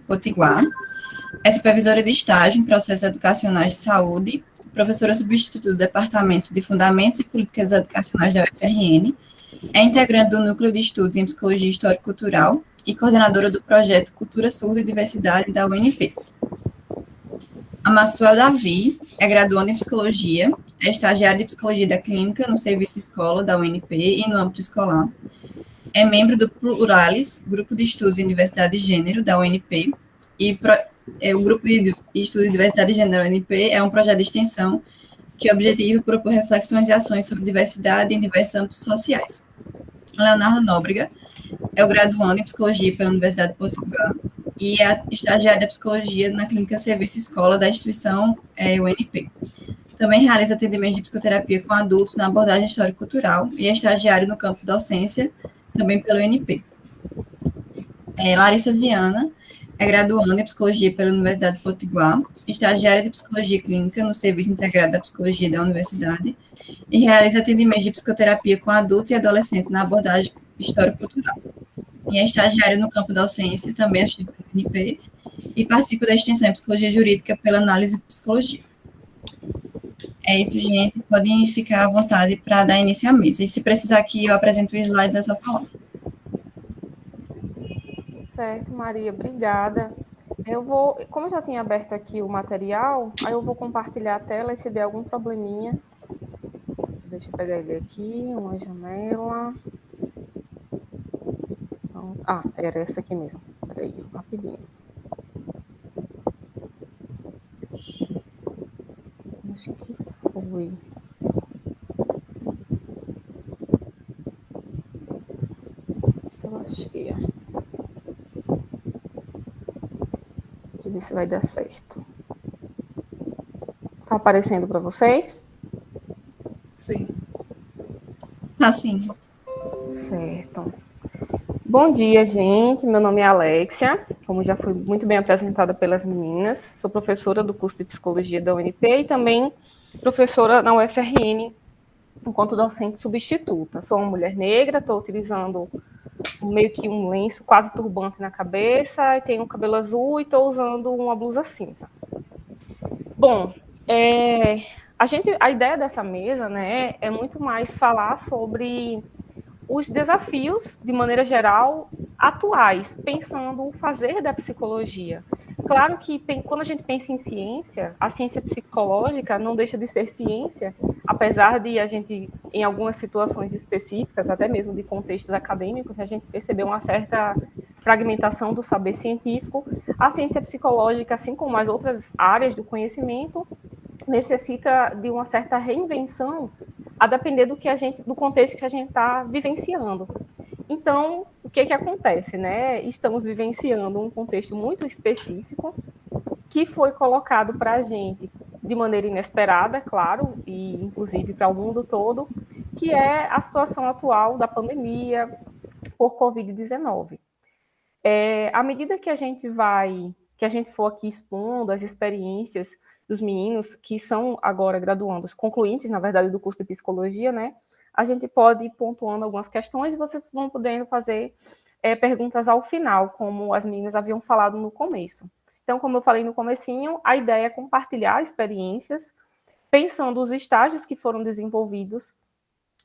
Potiguar, é supervisora de estágio em processos educacionais de saúde, professora substituta do Departamento de Fundamentos e Políticas Educacionais da UFRN, é integrante do Núcleo de Estudos em Psicologia Histórico-Cultural e coordenadora do projeto Cultura, Surdo e Diversidade da UNP. A Maxwell Davi é graduanda em Psicologia, é estagiária de Psicologia da Clínica no Serviço Escola da UNP e no âmbito escolar, é membro do Pluralis, Grupo de Estudos em Diversidade de Gênero da UNP, e o Grupo de Estudos em Diversidade de Gênero da UNP é um projeto de extensão que objetiva propor reflexões e ações sobre diversidade em diversos âmbitos sociais. Leonardo Nóbrega é o graduando em Psicologia pela Universidade de Portugal e é estagiário de Psicologia na Clínica Serviço Escola da instituição UNP. Também realiza atendimento de psicoterapia com adultos na abordagem histórico-cultural e é estagiário no campo docência, também pelo UNP. Larissa Viana é graduanda em Psicologia pela Universidade de Potiguar, estagiária de Psicologia Clínica no Serviço Integrado da Psicologia da Universidade e realiza atendimento de psicoterapia com adultos e adolescentes na abordagem histórico-cultural. E é estagiária no campo docência, também assistido pelo UNP, e participa da extensão em Psicologia Jurídica pela Análise de Psicologia. É isso, gente. Podem ficar à vontade para dar início à mesa. E se precisar que eu apresente os slides, é só falar. Certo, Maria, obrigada. Como eu já tinha aberto aqui o material, aí eu vou compartilhar a tela e se der algum probleminha. Deixa eu pegar ele aqui, uma janela. Era essa aqui mesmo. Peraí, rapidinho. Acho que foi. Tela cheia. Deixa eu ver se vai dar certo. Tá aparecendo para vocês? Sim. Tá sim. Certo. Bom dia, gente. Meu nome é Alexia, como já fui muito bem apresentada pelas meninas. Sou professora do curso de Psicologia da UNP e também professora na UFRN, enquanto docente substituta. Sou uma mulher negra, estou utilizando meio que um lenço quase turbante na cabeça, e tenho um cabelo azul e estou usando uma blusa cinza. Bom, a ideia dessa mesa, né, é muito mais falar sobre os desafios, de maneira geral, atuais, pensando o fazer da psicologia. Claro que quando a gente pensa em ciência, a ciência psicológica não deixa de ser ciência, apesar de a gente, em algumas situações específicas, até mesmo de contextos acadêmicos, a gente perceber uma certa fragmentação do saber científico. A ciência psicológica, assim como as outras áreas do conhecimento, necessita de uma certa reinvenção a depender do contexto que a gente está vivenciando. Então, o que acontece, né? Estamos vivenciando um contexto muito específico que foi colocado para a gente de maneira inesperada, claro, e inclusive para o mundo todo, que é a situação atual da pandemia por Covid-19. À medida que a gente for aqui expondo as experiências dos meninos que são agora graduandos, concluintes, na verdade, do curso de psicologia, né? A gente pode ir pontuando algumas questões e vocês vão podendo fazer perguntas ao final, como as meninas haviam falado no começo. Então, como eu falei no comecinho, a ideia é compartilhar experiências, pensando os estágios que foram desenvolvidos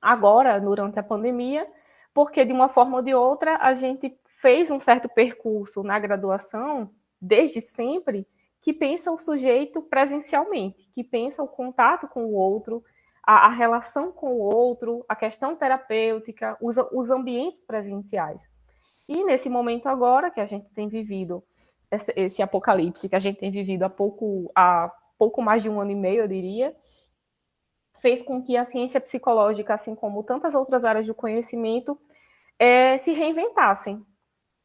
agora, durante a pandemia, porque, de uma forma ou de outra, a gente fez um certo percurso na graduação, desde sempre, que pensa o sujeito presencialmente, que pensa o contato com o outro, a relação com o outro, a questão terapêutica, os ambientes presenciais. E nesse momento agora que a gente tem vivido, esse apocalipse que a gente tem vivido há pouco mais de 1 ano e meio, eu diria, fez com que a ciência psicológica, assim como tantas outras áreas do conhecimento, se reinventassem.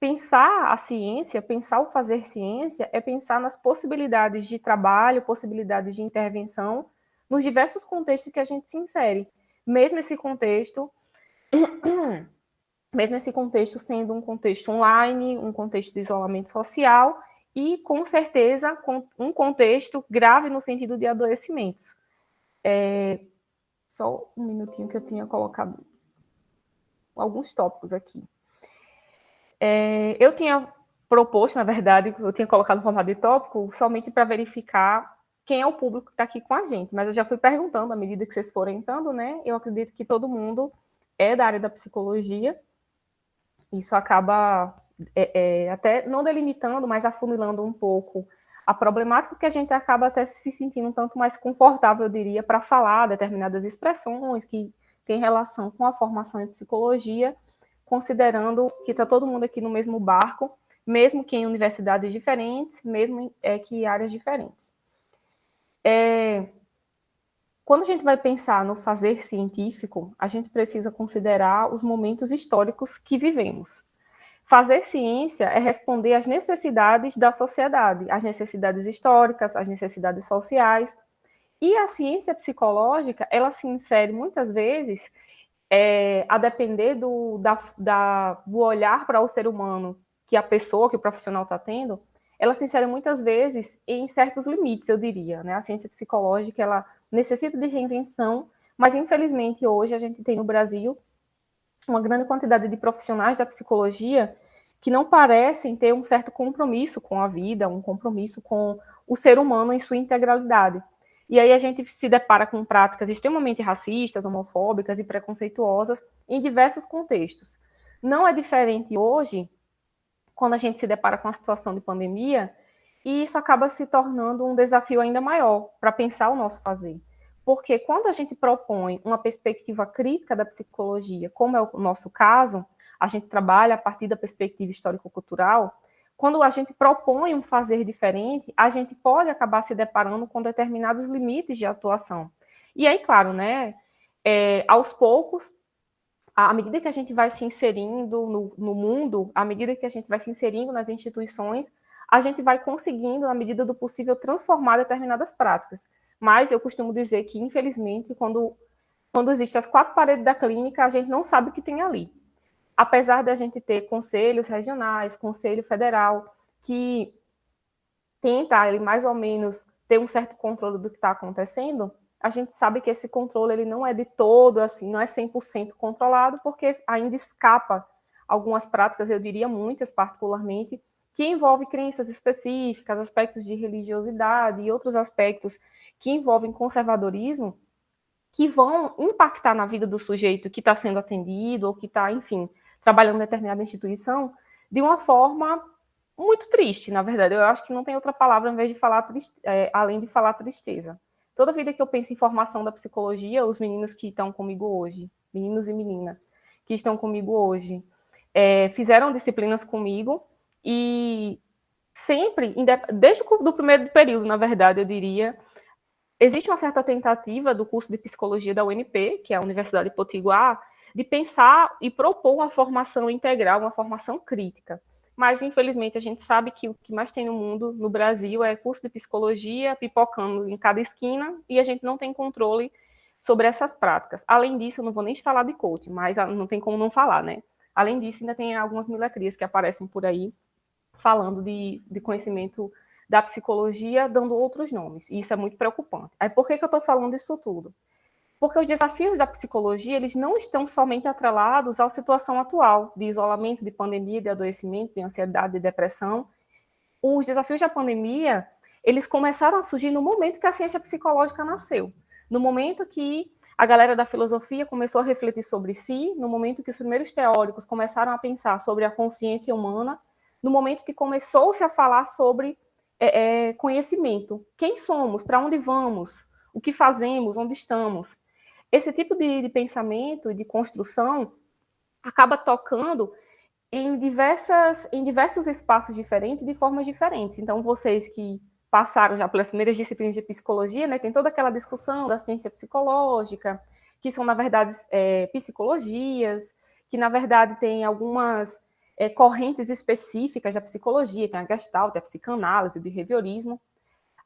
Pensar a ciência, pensar o fazer ciência, é pensar nas possibilidades de trabalho, possibilidades de intervenção, nos diversos contextos que a gente se insere. Mesmo esse contexto sendo um contexto online, um contexto de isolamento social e, com certeza, um contexto grave no sentido de adoecimentos. Só um minutinho que eu tinha colocado alguns tópicos aqui. Eu tinha proposto, na verdade, eu tinha colocado no formato de tópico somente para verificar quem é o público que está aqui com a gente, mas eu já fui perguntando à medida que vocês forem entrando, né? Eu acredito que todo mundo é da área da psicologia, isso acaba até não delimitando, mas afunilando um pouco a problemática, que a gente acaba até se sentindo um tanto mais confortável, eu diria, para falar determinadas expressões que têm relação com a formação em psicologia, considerando que está todo mundo aqui no mesmo barco, mesmo que em universidades diferentes, mesmo que em áreas diferentes. Quando a gente vai pensar no fazer científico, a gente precisa considerar os momentos históricos que vivemos. Fazer ciência é responder às necessidades da sociedade, às necessidades históricas, às necessidades sociais. E a ciência psicológica, ela se insere muitas vezes, a depender do olhar para o ser humano que a pessoa, que o profissional está tendo, ela se insere muitas vezes em certos limites, eu diria, né? A ciência psicológica, ela necessita de reinvenção, mas infelizmente hoje a gente tem no Brasil uma grande quantidade de profissionais da psicologia que não parecem ter um certo compromisso com a vida, um compromisso com o ser humano em sua integralidade. E aí a gente se depara com práticas extremamente racistas, homofóbicas e preconceituosas em diversos contextos. Não é diferente hoje, quando a gente se depara com a situação de pandemia, e isso acaba se tornando um desafio ainda maior para pensar o nosso fazer. Porque quando a gente propõe uma perspectiva crítica da psicologia, como é o nosso caso, a gente trabalha a partir da perspectiva histórico-cultural, quando a gente propõe um fazer diferente, a gente pode acabar se deparando com determinados limites de atuação. E aí, claro, né, aos poucos, à medida que a gente vai se inserindo no mundo, à medida que a gente vai se inserindo nas instituições, a gente vai conseguindo, na medida do possível, transformar determinadas práticas. Mas eu costumo dizer que, infelizmente, quando existem as quatro paredes da clínica, a gente não sabe o que tem ali. Apesar de a gente ter conselhos regionais, conselho federal, que tenta ele, mais ou menos ter um certo controle do que está acontecendo, a gente sabe que esse controle ele não é de todo, assim, não é 100% controlado, porque ainda escapa algumas práticas, eu diria muitas particularmente, que envolvem crenças específicas, aspectos de religiosidade e outros aspectos que envolvem conservadorismo, que vão impactar na vida do sujeito que está sendo atendido ou que está, enfim, trabalhando em determinada instituição, de uma forma muito triste, na verdade. Eu acho que não tem outra palavra em vez de falar além de falar tristeza. Toda vida que eu penso em formação da psicologia, os meninos que estão comigo hoje, meninos e meninas que estão comigo hoje, fizeram disciplinas comigo e sempre, desde o primeiro período, na verdade, eu diria, existe uma certa tentativa do curso de psicologia da UNP, que é a Universidade de Potiguar, de pensar e propor uma formação integral, uma formação crítica. Mas, infelizmente, a gente sabe que o que mais tem no mundo, no Brasil, é curso de psicologia pipocando em cada esquina e a gente não tem controle sobre essas práticas. Além disso, eu não vou nem falar de coaching, mas não tem como não falar, né? Além disso, ainda tem algumas milacrias que aparecem por aí falando de conhecimento da psicologia, dando outros nomes. E isso é muito preocupante. Aí, por que eu estou falando isso tudo? Porque os desafios da psicologia, eles não estão somente atrelados à situação atual, de isolamento, de pandemia, de adoecimento, de ansiedade, de depressão. Os desafios da pandemia, eles começaram a surgir no momento que a ciência psicológica nasceu. No momento que a galera da filosofia começou a refletir sobre si, no momento que os primeiros teóricos começaram a pensar sobre a consciência humana, no momento que começou-se a falar sobre conhecimento. Quem somos? Para onde vamos? O que fazemos? Onde estamos? Esse tipo de pensamento e de construção acaba tocando em diversos espaços diferentes, de formas diferentes. Então, vocês que passaram já pelas primeiras disciplinas de psicologia, né, tem toda aquela discussão da ciência psicológica, que são, na verdade, psicologias, que, na verdade, tem algumas correntes específicas da psicologia, tem a Gestalt, a psicanálise, o behaviorismo.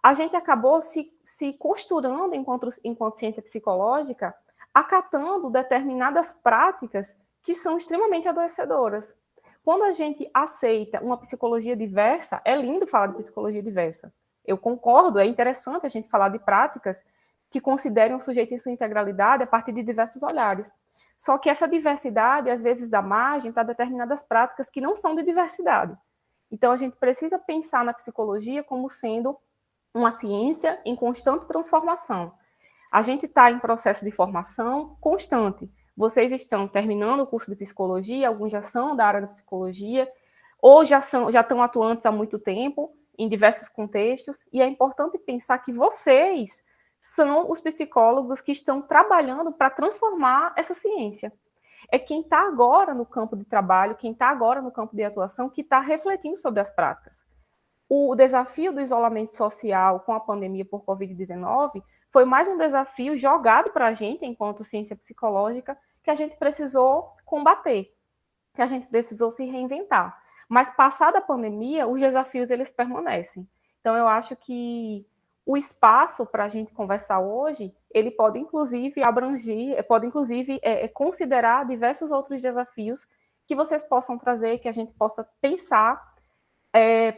A gente acabou se costurando enquanto ciência psicológica, acatando determinadas práticas que são extremamente adoecedoras. Quando a gente aceita uma psicologia diversa, é lindo falar de psicologia diversa. Eu concordo, é interessante a gente falar de práticas que considerem o sujeito em sua integralidade a partir de diversos olhares. Só que essa diversidade, às vezes, dá margem para determinadas práticas que não são de diversidade. Então, a gente precisa pensar na psicologia como sendo uma ciência em constante transformação. A gente está em processo de formação constante. Vocês estão terminando o curso de psicologia, alguns já são da área da psicologia, ou já estão atuantes há muito tempo, em diversos contextos, e é importante pensar que vocês são os psicólogos que estão trabalhando para transformar essa ciência. É quem está agora no campo de trabalho, quem está agora no campo de atuação, que está refletindo sobre as práticas. O desafio do isolamento social com a pandemia por Covid-19 foi mais um desafio jogado para a gente, enquanto ciência psicológica, que a gente precisou combater, que a gente precisou se reinventar. Mas, passada a pandemia, os desafios, eles permanecem. Então, eu acho que o espaço para a gente conversar hoje, ele pode, inclusive, abranger, pode, inclusive, considerar diversos outros desafios que vocês possam trazer, que a gente possa pensar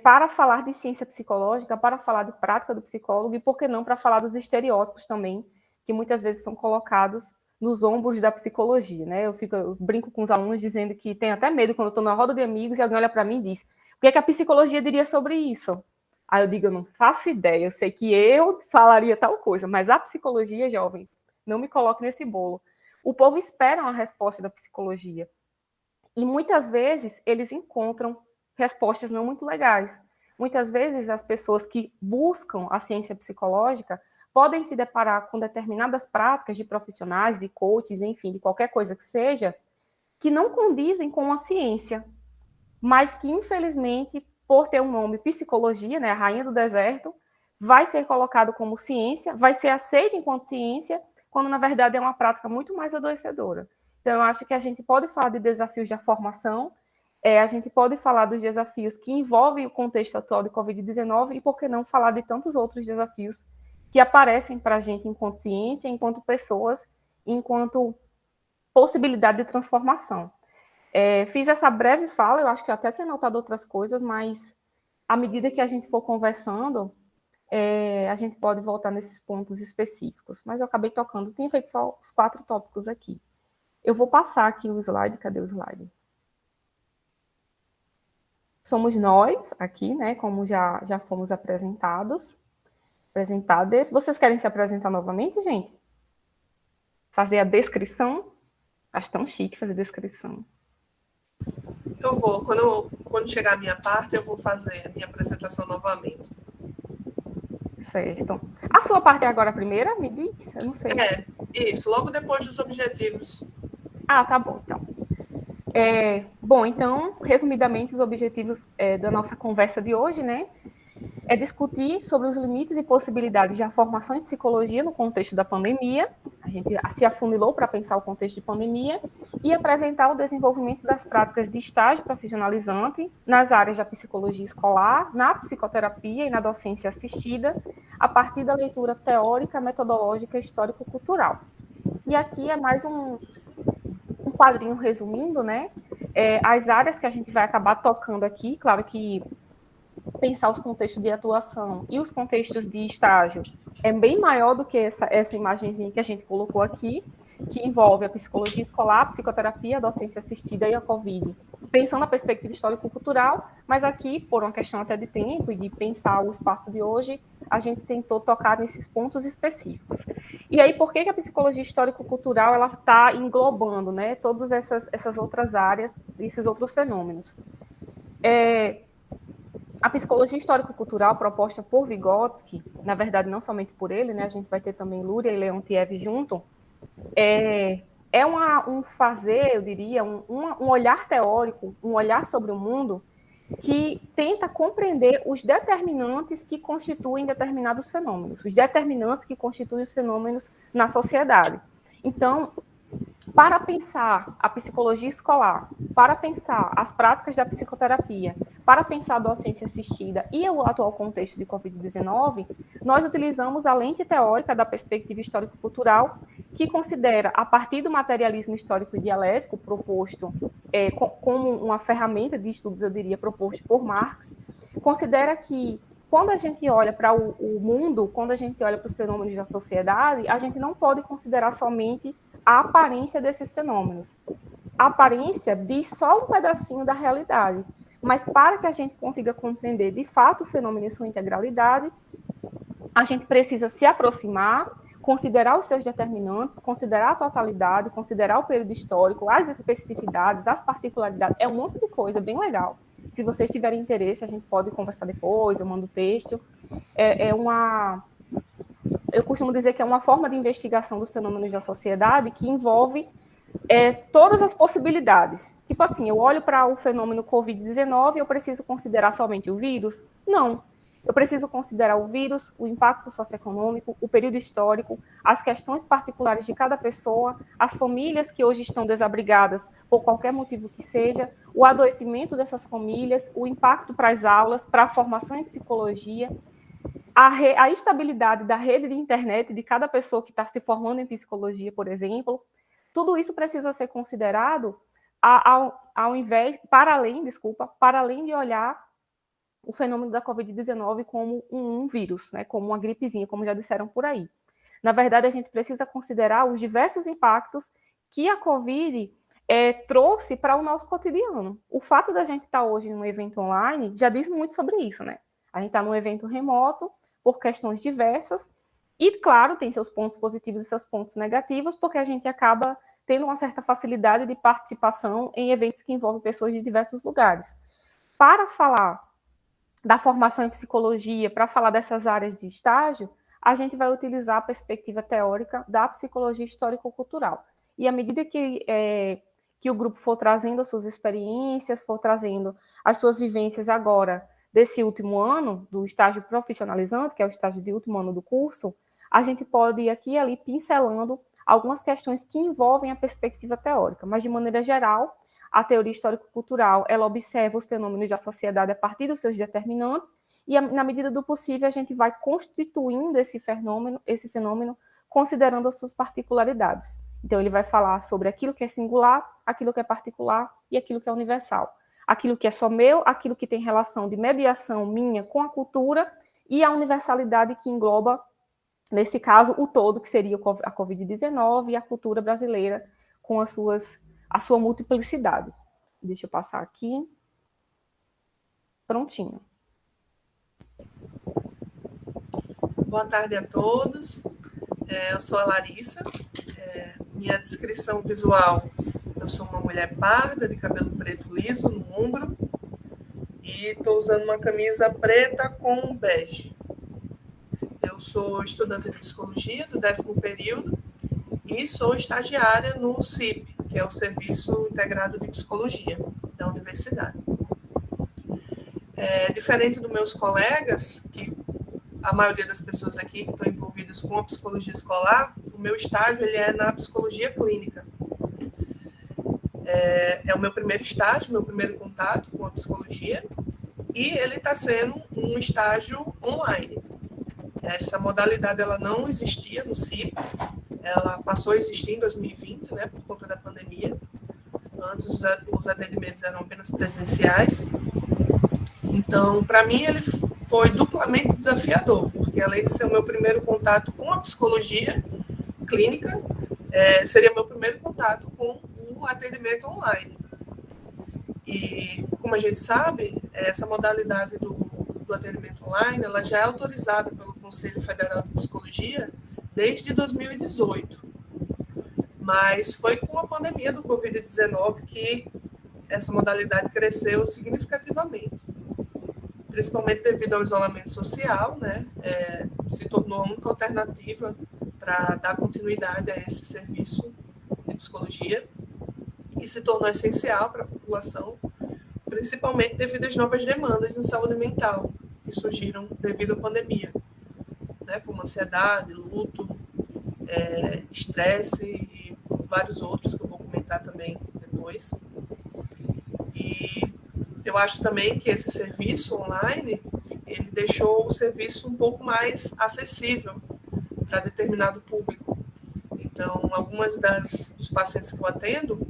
para falar de ciência psicológica, para falar de prática do psicólogo, e por que não para falar dos estereótipos também, que muitas vezes são colocados nos ombros da psicologia, né? Eu brinco com os alunos dizendo que tem até medo quando eu estou na roda de amigos e alguém olha para mim e diz: o que é que a psicologia diria sobre isso? Aí eu digo: eu não faço ideia, eu sei que eu falaria tal coisa, mas a psicologia, jovem, não me coloque nesse bolo. O povo espera uma resposta da psicologia. E muitas vezes eles encontram respostas não muito legais. Muitas vezes as pessoas que buscam a ciência psicológica podem se deparar com determinadas práticas de profissionais, de coaches, enfim, de qualquer coisa que seja, que não condizem com a ciência, mas que, infelizmente, por ter um nome psicologia, né, a rainha do deserto, vai ser colocado como ciência, vai ser aceito enquanto ciência, quando, na verdade, é uma prática muito mais adoecedora. Então, eu acho que a gente pode falar de desafios da formação, a gente pode falar dos desafios que envolvem o contexto atual de Covid-19 e, por que não, falar de tantos outros desafios que aparecem para a gente enquanto ciência, enquanto pessoas, enquanto possibilidade de transformação. Fiz essa breve fala, eu acho que eu até tinha anotado outras coisas, mas à medida que a gente for conversando, a gente pode voltar nesses pontos específicos. Mas eu acabei tocando, tinha feito só os 4 tópicos aqui. Eu vou passar aqui o slide, cadê o slide? Somos nós aqui, né, como já fomos apresentadas. Vocês querem se apresentar novamente, gente? Fazer a descrição? Acho tão chique fazer descrição. Eu vou. Quando chegar a minha parte, eu vou fazer a minha apresentação novamente. Certo. A sua parte é agora a primeira? Me diz? Eu não sei. Isso. Logo depois dos objetivos. Ah, tá bom, então. Bom, então, resumidamente, os objetivos da nossa conversa de hoje, né, é discutir sobre os limites e possibilidades da formação em psicologia no contexto da pandemia. A gente se afunilou para pensar o contexto de pandemia e apresentar o desenvolvimento das práticas de estágio profissionalizante nas áreas da psicologia escolar, na psicoterapia e na docência assistida, a partir da leitura teórica, metodológica e histórico-cultural. E aqui é mais um quadrinho resumindo, né, as áreas que a gente vai acabar tocando aqui. Claro que pensar os contextos de atuação e os contextos de estágio é bem maior do que essa imagenzinha que a gente colocou aqui, que envolve a psicologia escolar, a psicoterapia, a docência assistida e a Covid, pensando na perspectiva histórico-cultural, mas aqui, por uma questão até de tempo e de pensar o espaço de hoje, a gente tentou tocar nesses pontos específicos. E aí, por que a psicologia histórico-cultural ela está englobando, né, todas essas outras áreas, esses outros fenômenos? A psicologia histórico-cultural proposta por Vygotsky, na verdade, não somente por ele, né, a gente vai ter também Luria e Leontiev junto, um fazer, eu diria, um olhar teórico, um olhar sobre o mundo que tenta compreender os determinantes que constituem determinados fenômenos, os determinantes que constituem os fenômenos na sociedade. Então, para pensar a psicologia escolar, para pensar as práticas da psicoterapia, para pensar a docência assistida e o atual contexto de Covid-19, nós utilizamos a lente teórica da perspectiva histórico-cultural, que considera, a partir do materialismo histórico e dialético proposto como uma ferramenta de estudos, eu diria, proposto por Marx, considera que quando a gente olha para o mundo, quando a gente olha para os fenômenos da sociedade, a gente não pode considerar somente a aparência desses fenômenos. A aparência diz só um pedacinho da realidade, Mas para que a gente consiga compreender de fato o fenômeno em sua integralidade, a gente precisa se aproximar, considerar os seus determinantes, considerar a totalidade, considerar o período histórico, as especificidades, as particularidades, é um monte de coisa bem legal. Se vocês tiverem interesse, a gente pode conversar depois, eu mando o texto. Eu costumo dizer que é uma forma de investigação dos fenômenos da sociedade que envolve todas as possibilidades. Tipo assim, eu olho para o fenômeno Covid-19 e eu preciso considerar somente o vírus? Não. Eu preciso considerar o vírus, o impacto socioeconômico, o período histórico, as questões particulares de cada pessoa, as famílias que hoje estão desabrigadas por qualquer motivo que seja, o adoecimento dessas famílias, o impacto para as aulas, para a formação em psicologia, a estabilidade da rede de internet de cada pessoa que está se formando em psicologia, por exemplo. Tudo isso precisa ser considerado para além de olhar o fenômeno da Covid-19 como um vírus, né, como uma gripezinha, como já disseram por aí. Na verdade, a gente precisa considerar os diversos impactos que a Covid trouxe para o nosso cotidiano. O fato da gente estar hoje num evento online já diz muito sobre isso, né? A gente está num evento remoto por questões diversas e, claro, tem seus pontos positivos e seus pontos negativos, porque a gente acaba tendo uma certa facilidade de participação em eventos que envolvem pessoas de diversos lugares. Para falar da formação em psicologia, para falar dessas áreas de estágio, a gente vai utilizar a perspectiva teórica da psicologia histórico-cultural. E à medida que o grupo for trazendo as suas experiências, for trazendo as suas vivências agora desse último ano, do estágio profissionalizante, que é o estágio de último ano do curso, a gente pode ir aqui e ali pincelando algumas questões que envolvem a perspectiva teórica, mas de maneira geral, a teoria histórico-cultural, ela observa os fenômenos da sociedade a partir dos seus determinantes e, na medida do possível, a gente vai constituindo esse fenômeno considerando as suas particularidades. Então, ele vai falar sobre aquilo que é singular, aquilo que é particular e aquilo que é universal. Aquilo que é só meu, aquilo que tem relação de mediação minha com a cultura e a universalidade que engloba, nesse caso, o todo, que seria a Covid-19 e a cultura brasileira com a sua multiplicidade. Deixa eu passar aqui. Prontinho. Boa tarde a todos. Eu sou a Larissa. Minha descrição visual, eu sou uma mulher parda, de cabelo preto liso no ombro, e estou usando uma camisa preta com bege. Eu sou estudante de psicologia do 10º período e sou estagiária no CIP, que é o Serviço Integrado de Psicologia da universidade. Diferente dos meus colegas, que a maioria das pessoas aqui que estão envolvidas com a psicologia escolar, o meu estágio ele é na psicologia clínica. É o meu primeiro estágio, meu primeiro contato com a psicologia, e ele está sendo um estágio online. Essa modalidade ela não existia no CIP, ela passou a existir em 2020, né, por conta da pandemia. Antes os atendimentos eram apenas presenciais. Então, para mim, ele foi duplamente desafiador, porque além de ser o meu primeiro contato com a psicologia clínica, seria meu primeiro contato com o atendimento online. E, como a gente sabe, essa modalidade do atendimento online, ela já é autorizada pelo Conselho Federal de Psicologia desde 2018. Mas foi com a pandemia do Covid-19 que essa modalidade cresceu significativamente. Principalmente devido ao isolamento social, né? Se tornou a única alternativa para dar continuidade a esse serviço de psicologia e se tornou essencial para a população, principalmente devido às novas demandas de saúde mental que surgiram devido à pandemia, né? Como ansiedade, luto, estresse e vários outros que eu vou comentar também depois. E eu acho também que esse serviço online, ele deixou o serviço um pouco mais acessível para determinado público. Então, algumas dos pacientes que eu atendo,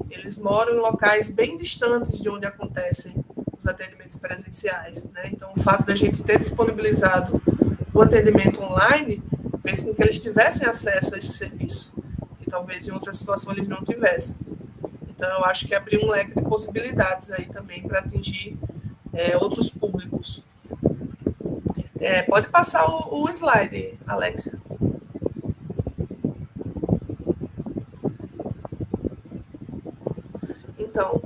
eles moram em locais bem distantes de onde acontecem os atendimentos presenciais, né? Então, o fato da gente ter disponibilizado o atendimento online fez com que eles tivessem acesso a esse serviço, que talvez em outra situação eles não tivessem. Então, eu acho que abriu um leque de possibilidades aí também para atingir outros públicos. Pode passar o slide, Alexia. Então,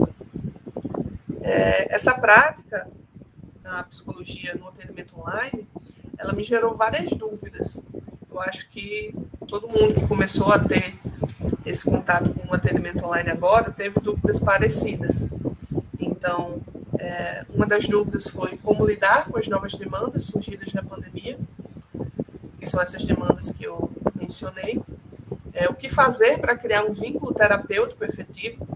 essa prática na psicologia, no atendimento online, ela me gerou várias dúvidas. Eu acho que todo mundo que começou a ter esse contato com o atendimento online agora teve dúvidas parecidas. Então, uma das dúvidas foi como lidar com as novas demandas surgidas na pandemia, que são essas demandas que eu mencionei. O que fazer para criar um vínculo terapêutico efetivo,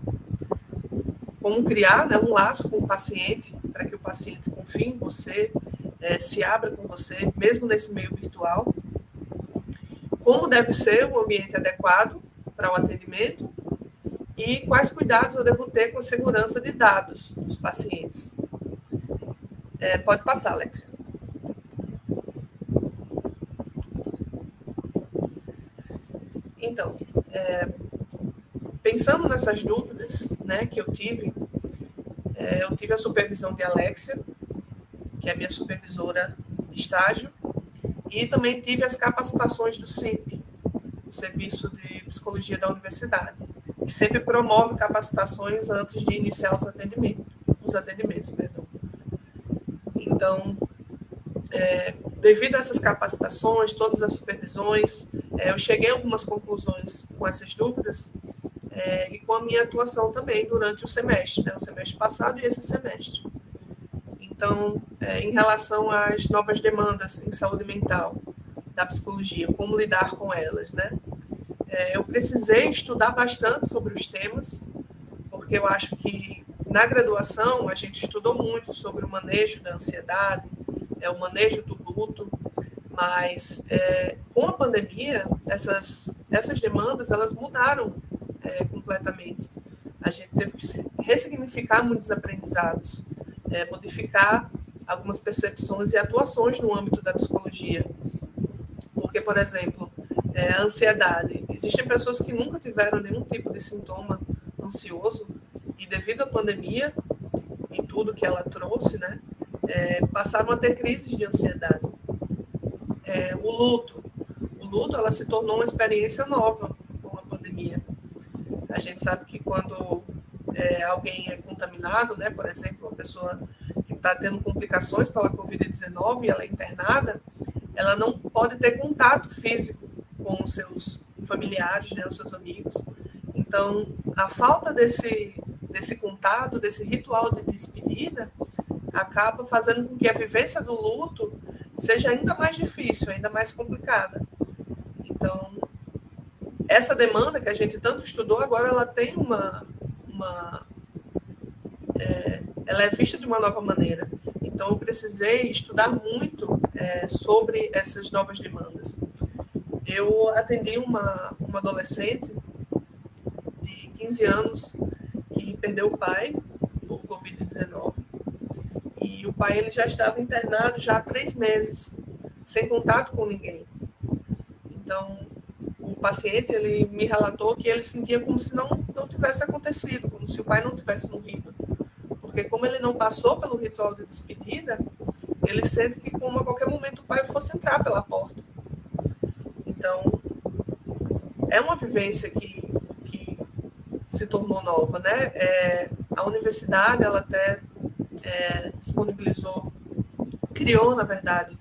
como criar, né, um laço com o paciente, para que o paciente confie em você, se abra com você, mesmo nesse meio virtual. Como deve ser o ambiente adequado para o atendimento e quais cuidados eu devo ter com a segurança de dados dos pacientes. Pode passar, Alexia. Então, pensando nessas dúvidas, né, que eu tive a supervisão de Alexia, que é a minha supervisora de estágio, e também tive as capacitações do SIP, o Serviço de Psicologia da Universidade, que sempre promove capacitações antes de iniciar os atendimentos. Então, devido a essas capacitações, todas as supervisões, eu cheguei a algumas conclusões com essas dúvidas e com a minha atuação também durante o semestre, né, o semestre passado e esse semestre. Então, em relação às novas demandas em saúde mental da psicologia, como lidar com elas, né? Eu precisei estudar bastante sobre os temas, porque eu acho que na graduação a gente estudou muito sobre o manejo da ansiedade, o manejo do luto, mas com a pandemia essas demandas elas mudaram completamente. A gente teve que ressignificar muitos aprendizados, modificar algumas percepções e atuações no âmbito da psicologia. Porque, por exemplo, a ansiedade. Existem pessoas que nunca tiveram nenhum tipo de sintoma ansioso e, devido à pandemia e tudo que ela trouxe, né, passaram a ter crises de ansiedade. O luto, ela se tornou uma experiência nova com a pandemia. A gente sabe que quando alguém é contaminado, né, por exemplo, uma pessoa que está tendo complicações pela Covid-19 e ela é internada, ela não pode ter contato físico com os seus familiares, né, os seus amigos. Então, a falta desse contato, desse ritual de despedida, acaba fazendo com que a vivência do luto seja ainda mais difícil, ainda mais complicada. Então, essa demanda que a gente tanto estudou, agora ela tem ela é vista de uma nova maneira. Então, eu precisei estudar muito sobre essas novas demandas. Eu atendi uma adolescente de 15 anos que perdeu o pai por Covid-19. E o pai ele já estava internado já há 3 meses, sem contato com ninguém. Então, o paciente ele me relatou que ele sentia como se não tivesse acontecido, como se o pai não tivesse morrido. Porque como ele não passou pelo ritual de despedida, ele sente que como a qualquer momento o pai fosse entrar pela porta. Então, é uma vivência que se tornou nova, né? A universidade, ela até disponibilizou, criou, na verdade,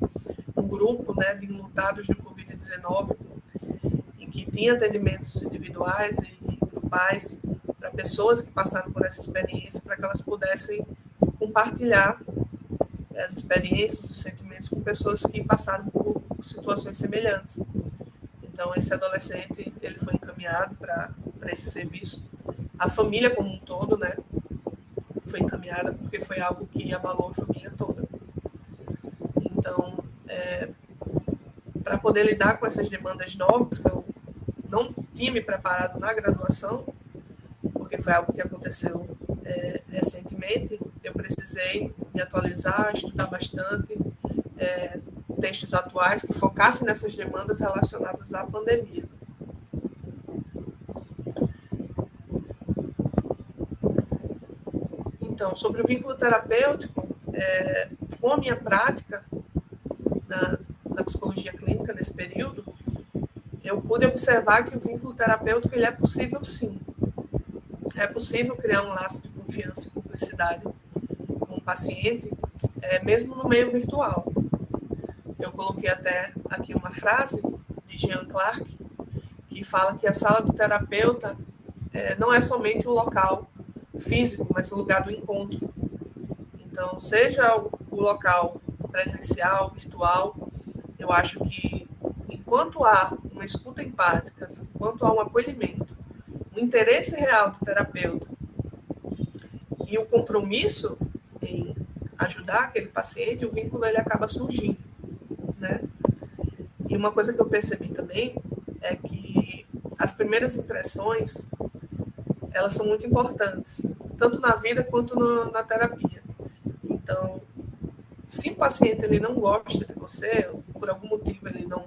um grupo, né, de enlutados de Covid-19, em que tinha atendimentos individuais e grupais para pessoas que passaram por essa experiência, para que elas pudessem compartilhar as experiências, os sentimentos com pessoas que passaram por situações semelhantes. Então, esse adolescente ele foi encaminhado para esse serviço. A família como um todo, né, foi encaminhada porque foi algo que abalou a família toda. Então, para poder lidar com essas demandas novas, que eu não tinha me preparado na graduação, porque foi algo que aconteceu recentemente, eu precisei me atualizar, estudar bastante, textos atuais que focassem nessas demandas relacionadas à pandemia. Então, sobre o vínculo terapêutico, com a minha prática na psicologia clínica nesse período, eu pude observar que o vínculo terapêutico ele é possível, sim. É possível criar um laço de confiança e cumplicidade com o paciente, mesmo no meio virtual. Eu coloquei até aqui uma frase de Jean Clark, que fala que a sala do terapeuta não é somente o local físico, mas o lugar do encontro. Então, seja o local presencial, virtual, eu acho que enquanto há uma escuta empática, enquanto há um acolhimento, um interesse real do terapeuta e o compromisso em ajudar aquele paciente, o vínculo ele acaba surgindo, né? E uma coisa que eu percebi também é que as primeiras impressões, elas são muito importantes, tanto na vida quanto na terapia. Então, se o paciente ele não gosta de você, por algum motivo ele não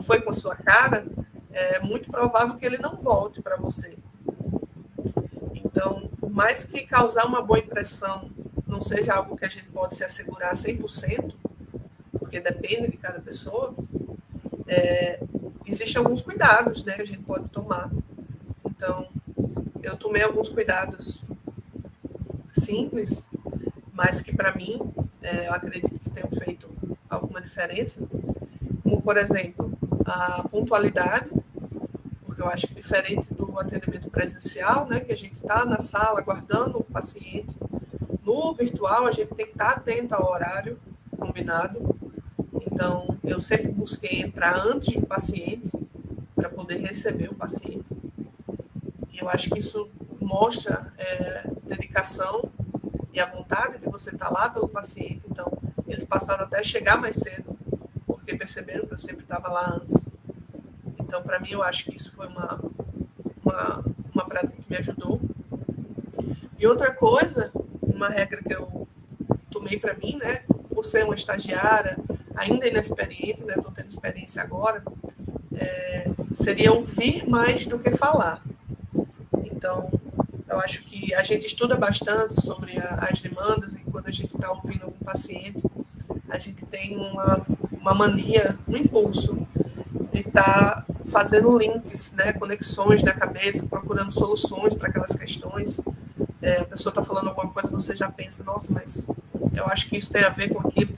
foi com a sua cara, é muito provável que ele não volte para você. Então, por mais que causar uma boa impressão não seja algo que a gente pode se assegurar 100%, porque depende de cada pessoa, existem alguns cuidados, né, que a gente pode tomar. Então, eu tomei alguns cuidados simples, mas que, para mim, eu acredito que tenham feito alguma diferença, como, por exemplo, a pontualidade, porque eu acho que diferente do atendimento presencial, né, que a gente está na sala aguardando o paciente, no virtual a gente tem que estar atento ao horário combinado. Então, eu sempre busquei entrar antes do paciente para poder receber o paciente. E eu acho que isso mostra dedicação e a vontade de você estar lá pelo paciente. Então, eles passaram até a chegar mais cedo, porque perceberam que eu sempre estava lá antes. Então, para mim, eu acho que isso foi uma prática que me ajudou. E outra coisa, uma regra que eu tomei para mim, né, por ser uma estagiária, ainda inexperiente, né, estou tendo experiência agora, seria ouvir mais do que falar. Então, eu acho que a gente estuda bastante sobre as demandas, e quando a gente está ouvindo algum paciente, a gente tem uma mania, um impulso de estar fazendo links, né, conexões na cabeça, procurando soluções para aquelas questões. A pessoa está falando alguma coisa, você já pensa, nossa, mas eu acho que isso tem a ver com aquilo,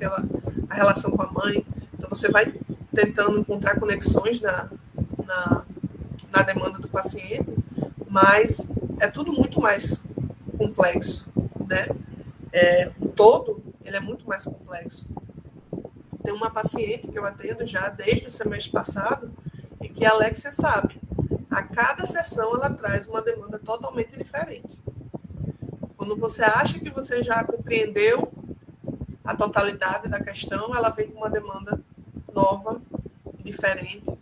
a relação com a mãe. Então, você vai tentando encontrar conexões na demanda do paciente, mas é tudo muito mais complexo, né? O todo, ele é muito mais complexo. Tem uma paciente que eu atendo já desde o semestre passado e que a Alexia sabe, a cada sessão ela traz uma demanda totalmente diferente. Quando você acha que você já compreendeu a totalidade da questão, ela vem com uma demanda nova, diferente.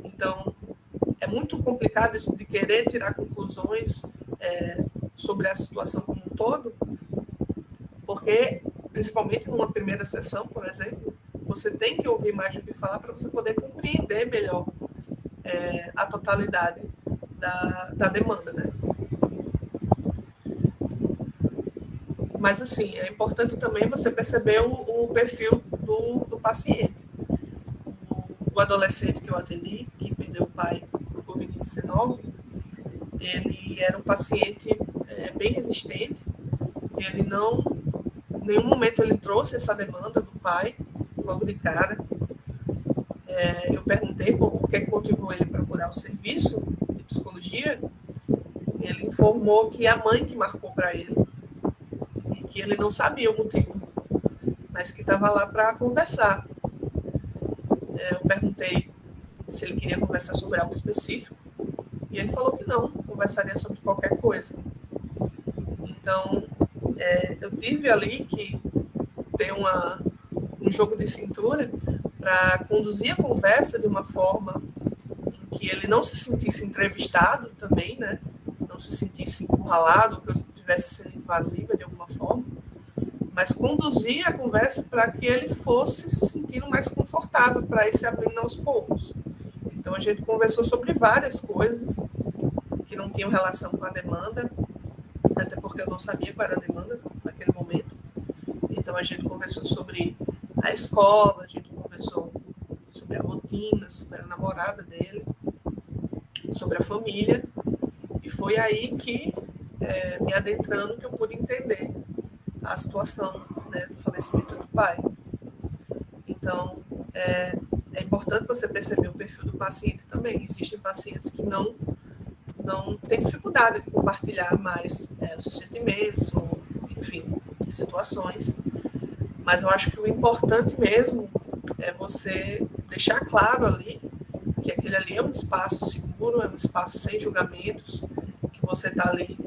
Então, é muito complicado isso de querer tirar conclusões sobre a situação como um todo, porque, principalmente numa primeira sessão, por exemplo, você tem que ouvir mais do que falar para você poder compreender melhor a totalidade da demanda, né? Mas, assim, é importante também você perceber o perfil do paciente. O adolescente que eu atendi, que perdeu o pai por Covid-19, ele era um paciente bem resistente. Ele não, em nenhum momento ele trouxe essa demanda do pai, logo de cara. Eu perguntei o que motivou ele a procurar o serviço de psicologia. Ele informou que a mãe que marcou para ele, e que ele não sabia o motivo, mas que estava lá para conversar. Eu perguntei se ele queria conversar sobre algo específico, e ele falou que não, conversaria sobre qualquer coisa. Então, eu tive ali que ter um jogo de cintura para conduzir a conversa de uma forma em que ele não se sentisse entrevistado também, né? Não se sentisse encurralado, que eu estivesse sendo invasiva de alguma forma, mas conduzir a conversa para que ele fosse se sentindo mais confortável para ir se abrindo aos poucos. Então, a gente conversou sobre várias coisas que não tinham relação com a demanda, até porque eu não sabia qual era a demanda naquele momento. Então, a gente conversou sobre a escola, a gente conversou sobre a rotina, sobre a namorada dele, sobre a família, e foi aí que, me adentrando, que eu pude entender a situação, né, do falecimento do pai. Então, é importante você perceber o perfil do paciente também. Existem pacientes que não têm dificuldade de compartilhar mais os seus sentimentos, ou, enfim, situações. Mas eu acho que o importante mesmo é você deixar claro ali que aquele ali é um espaço seguro, é um espaço sem julgamentos, que você está ali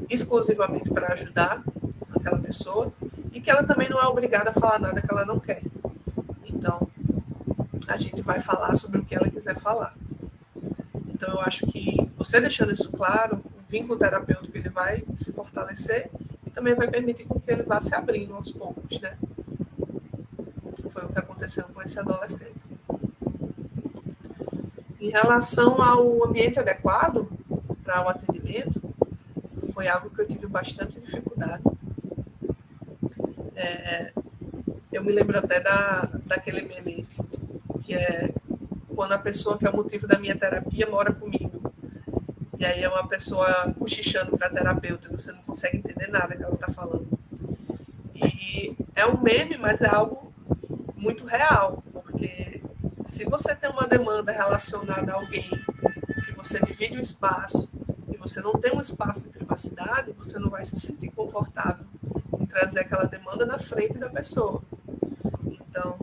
exclusivamente para ajudar aquela pessoa e que ela também não é obrigada a falar nada que ela não quer. Então, a gente vai falar sobre o que ela quiser falar. Então, eu acho que você deixando isso claro, o vínculo terapêutico ele vai se fortalecer e também vai permitir com que ele vá se abrindo aos poucos, né? Foi o que aconteceu com esse adolescente. Em relação ao ambiente adequado para o atendimento, foi algo que eu tive bastante dificuldade. Eu me lembro até daquele meme, que é quando a pessoa que é o motivo da minha terapia mora comigo. E aí é uma pessoa cochichando para a terapeuta, você não consegue entender nada que ela está falando. E é um meme, mas é algo muito real, porque se você tem uma demanda relacionada a alguém que você divide o espaço e você não tem um espaço de privacidade, você não vai se sentir confortável em trazer aquela demanda na frente da pessoa. Então,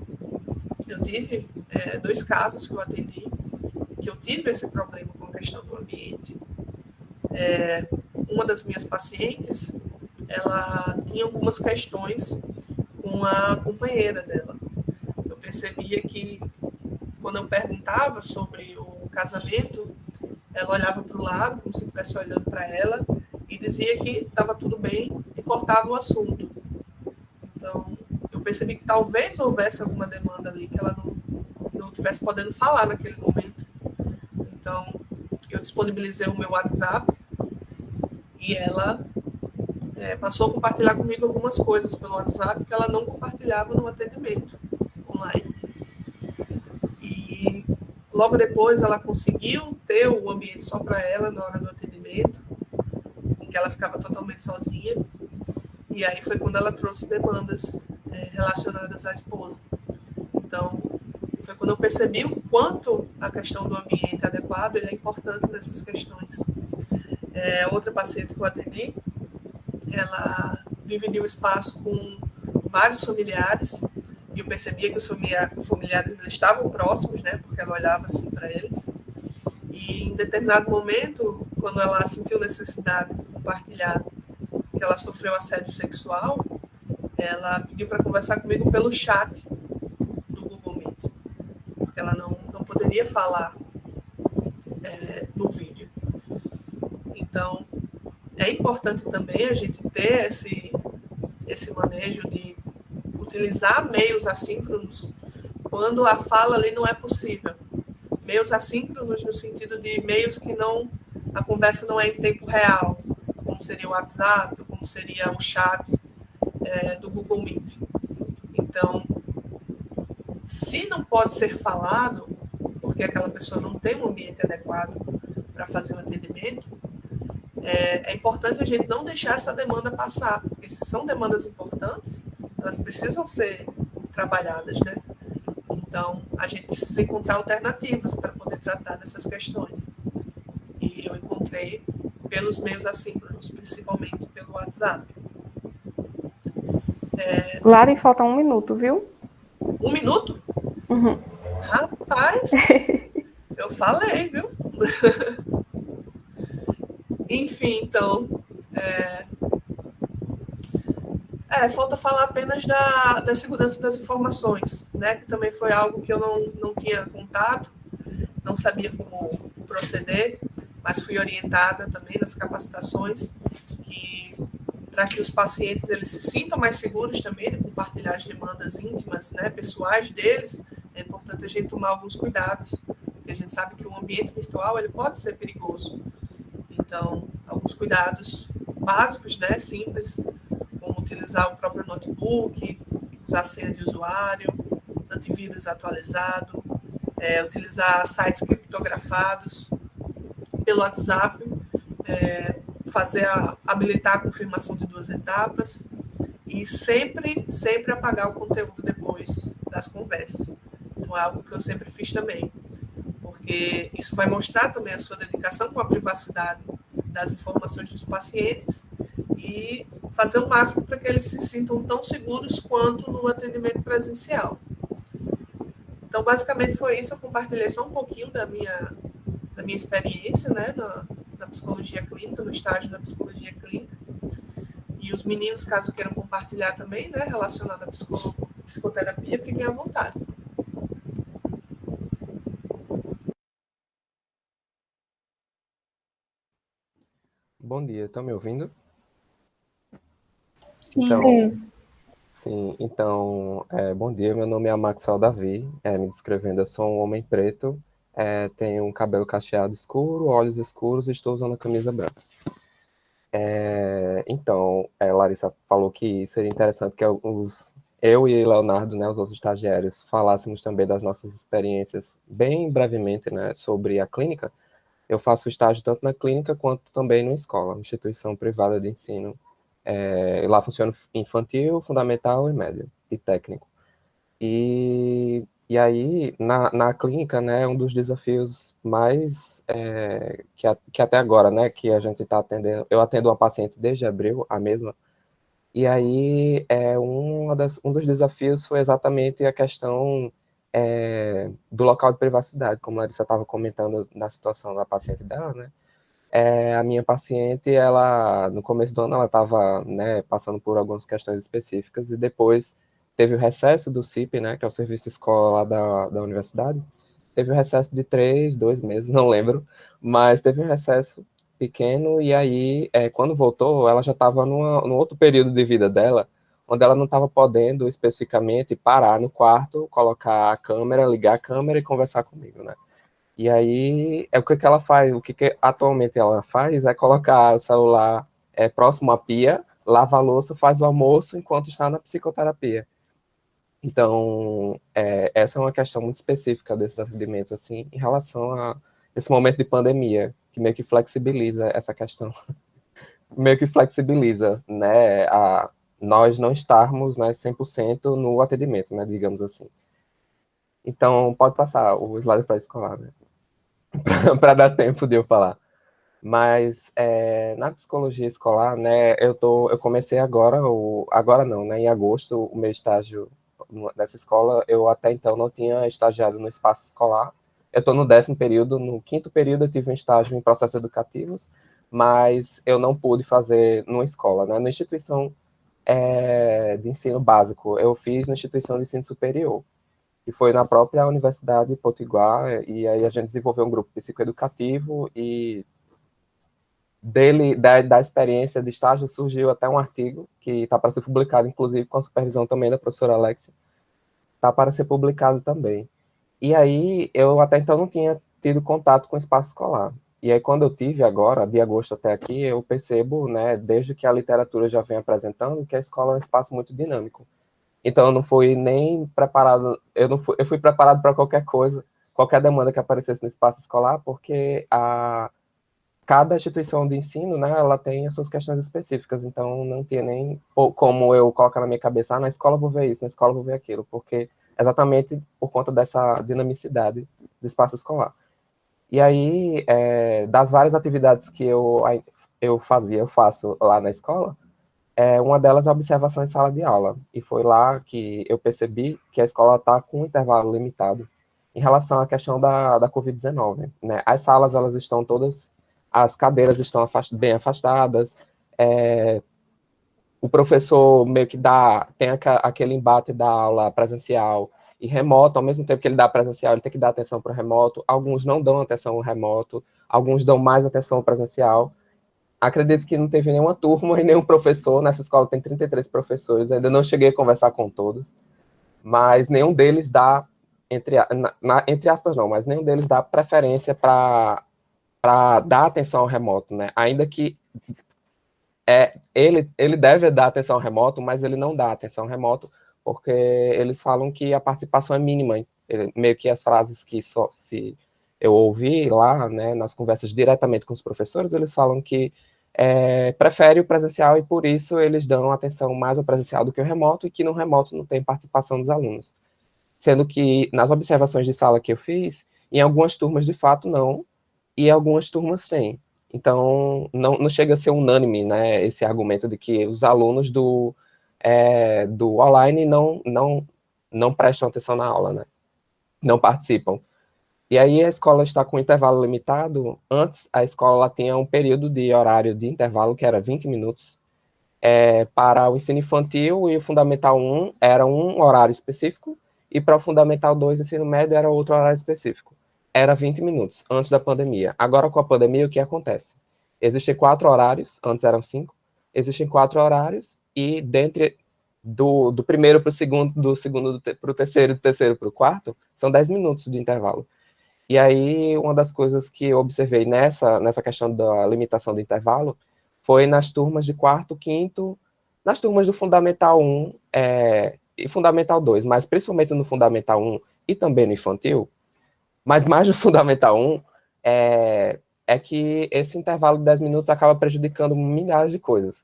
eu tive 2 casos que eu atendi, que eu tive esse problema com a questão do ambiente. Uma das minhas pacientes, ela tinha algumas questões com a companheira dela. Eu percebia que, quando eu perguntava sobre o casamento, ela olhava para o lado, como se estivesse olhando para ela, e dizia que estava tudo bem e cortava o assunto. Então, eu percebi que talvez houvesse alguma demanda ali que ela não estivesse podendo falar naquele momento. Então, eu disponibilizei o meu WhatsApp e ela passou a compartilhar comigo algumas coisas pelo WhatsApp que ela não compartilhava no atendimento online. E logo depois ela conseguiu ter o ambiente só para ela na hora do atendimento, em que ela ficava totalmente sozinha. E aí foi quando ela trouxe demandas relacionadas à esposa. Então, foi quando eu percebi o quanto a questão do ambiente adequado ele é importante nessas questões. Outra paciente que eu atendi, ela dividiu o espaço com vários familiares, e eu percebia que os familiares eles estavam próximos, né, porque ela olhava assim para eles. E em determinado momento, quando ela sentiu necessidade de compartilhar que ela sofreu assédio sexual, ela pediu para conversar comigo pelo chat do Google Meet, porque ela não poderia falar no vídeo. Então, é importante também a gente ter esse manejo de utilizar meios assíncronos quando a fala ali não é possível. Meios assíncronos no sentido de meios que a conversa não é em tempo real, como seria o WhatsApp, como seria o chat do Google Meet. Então, se não pode ser falado, porque aquela pessoa não tem um ambiente adequado para fazer o atendimento, é importante a gente não deixar essa demanda passar, porque se são demandas importantes, elas precisam ser trabalhadas, né? Então, a gente precisa encontrar alternativas para poder tratar dessas questões. E eu encontrei pelos meios assíncronos, principalmente pelo WhatsApp. Lari, falta 1 minuto, viu? 1 minuto? Uhum. Rapaz, eu falei, viu? Enfim, então, falta falar apenas da segurança das informações, né? Que também foi algo que eu não tinha contato, não sabia como proceder, mas fui orientada também nas capacitações para que os pacientes eles se sintam mais seguros também de compartilhar as demandas íntimas, né, pessoais deles. É importante a gente tomar alguns cuidados, porque a gente sabe que o ambiente virtual ele pode ser perigoso. Então, alguns cuidados básicos, né, simples, como utilizar o próprio notebook, usar senha de usuário, antivírus atualizado, utilizar sites criptografados pelo WhatsApp, habilitar a confirmação de 2 etapas e sempre apagar o conteúdo depois das conversas. Então, é algo que eu sempre fiz também, porque isso vai mostrar também a sua dedicação com a privacidade das informações dos pacientes e fazer o máximo para que eles se sintam tão seguros quanto no atendimento presencial. Então, basicamente foi isso. Eu compartilhei só um pouquinho da minha experiência, né, na psicologia clínica, no estágio da psicologia clínica. E os meninos, caso queiram compartilhar também, né, relacionado à psicoterapia, fiquem à vontade. Bom dia, estão me ouvindo? Sim. Então, bom dia, meu nome é Maxwell Davi, me descrevendo, eu sou um homem preto, tenho um cabelo cacheado escuro, olhos escuros e estou usando a camisa branca. Então, Larissa falou que seria interessante que eu e Leonardo, né, os outros estagiários, falássemos também das nossas experiências bem brevemente, né, sobre a clínica. Eu faço estágio tanto na clínica quanto também na escola, instituição privada de ensino. Lá funciona infantil, fundamental e médio, e técnico. E aí, na clínica, né, um dos desafios mais, que até agora, né, que a gente está atendendo, eu atendo uma paciente desde abril, a mesma, e aí um dos desafios foi exatamente a questão do local de privacidade, como a Larissa estava comentando na situação da paciente dela, né, a minha paciente, ela, no começo do ano, ela estava, né, passando por algumas questões específicas e depois teve o recesso do CIP, né, que é o serviço escola lá da universidade. Teve o recesso de 2 meses, não lembro, mas teve um recesso pequeno e aí, quando voltou, ela já estava num outro período de vida dela, onde ela não estava podendo especificamente parar no quarto, colocar a câmera, ligar a câmera e conversar comigo, né? E aí, o que ela faz, o que atualmente ela faz é colocar o celular próximo à pia, lava a louça, faz o almoço enquanto está na psicoterapia. Então, essa é uma questão muito específica desses atendimentos, assim, em relação a esse momento de pandemia, que meio que flexibiliza essa questão. Meio que flexibiliza, né, nós não estarmos, né, 100% no atendimento, né, digamos assim. Então, pode passar o slide para escolar, né? Para dar tempo de eu falar. Mas na psicologia escolar, né, eu comecei agora não, né, em agosto, o meu estágio nessa escola. Eu até então não tinha estagiado no espaço escolar. Eu estou no 10º período, no 5º período eu tive um estágio em processos educativos, mas eu não pude fazer numa escola, né, na instituição de ensino básico. Eu fiz na instituição de ensino superior, que foi na própria Universidade Potiguar, e aí a gente desenvolveu um grupo psicoeducativo e da experiência de estágio surgiu até um artigo que está para ser publicado, inclusive com a supervisão também da professora Alexia, está para ser publicado também. E aí eu até então não tinha tido contato com o espaço escolar. E aí quando eu tive agora, de agosto até aqui, eu percebo, né, desde que a literatura já vem apresentando, que a escola é um espaço muito dinâmico. Então eu não fui nem preparado, eu fui preparado para qualquer coisa, qualquer demanda que aparecesse no espaço escolar, porque cada instituição de ensino, né, ela tem as suas questões específicas, então não tinha nem como eu colocar na minha cabeça, na escola eu vou ver isso, na escola eu vou ver aquilo, porque exatamente por conta dessa dinamicidade do espaço escolar. E aí, das várias atividades que eu faço lá na escola, uma delas é a observação em sala de aula, e foi lá que eu percebi que a escola está com um intervalo limitado em relação à questão da Covid-19, né? As salas, elas estão todas, as cadeiras estão bem afastadas, o professor meio que tem aquele embate da aula presencial e remoto, ao mesmo tempo que ele dá presencial, ele tem que dar atenção para o remoto. Alguns não dão atenção ao remoto, alguns dão mais atenção ao presencial. Acredito que não teve nenhuma turma e nenhum professor, nessa escola tem 33 professores, ainda não cheguei a conversar com todos, mas nenhum deles dá, entre aspas não, mas nenhum deles dá preferência para dar atenção ao remoto, né? Ainda que Ele deve dar atenção remoto, mas ele não dá atenção remoto, porque eles falam que a participação é mínima. Meio que as frases que só se eu ouvi lá, né, nas conversas diretamente com os professores, eles falam que prefere o presencial e por isso eles dão atenção mais ao presencial do que ao remoto, e que no remoto não tem participação dos alunos. Sendo que nas observações de sala que eu fiz, em algumas turmas de fato não, e algumas turmas têm. Então, não chega a ser unânime, né, esse argumento de que os alunos do online não prestam atenção na aula, né, não participam. E aí a escola está com intervalo limitado. Antes, a escola tinha um período de horário de intervalo, que era 20 minutos, para o ensino infantil, e o Fundamental 1 era um horário específico, e para o Fundamental 2, ensino médio, era outro horário específico. Era 20 minutos, antes da pandemia. Agora, com a pandemia, o que acontece? Existem 4 horários, antes eram 5, existem 4 horários, e dentre do primeiro para o segundo, do segundo para o terceiro, do terceiro para o quarto, são 10 minutos de intervalo. E aí, uma das coisas que eu observei nessa questão da limitação do intervalo foi nas turmas de quarto, quinto, nas turmas do Fundamental 1 e Fundamental 2, mas principalmente no Fundamental 1 e também no infantil, mas mais no Fundamental 1, que esse intervalo de 10 minutos acaba prejudicando milhares de coisas.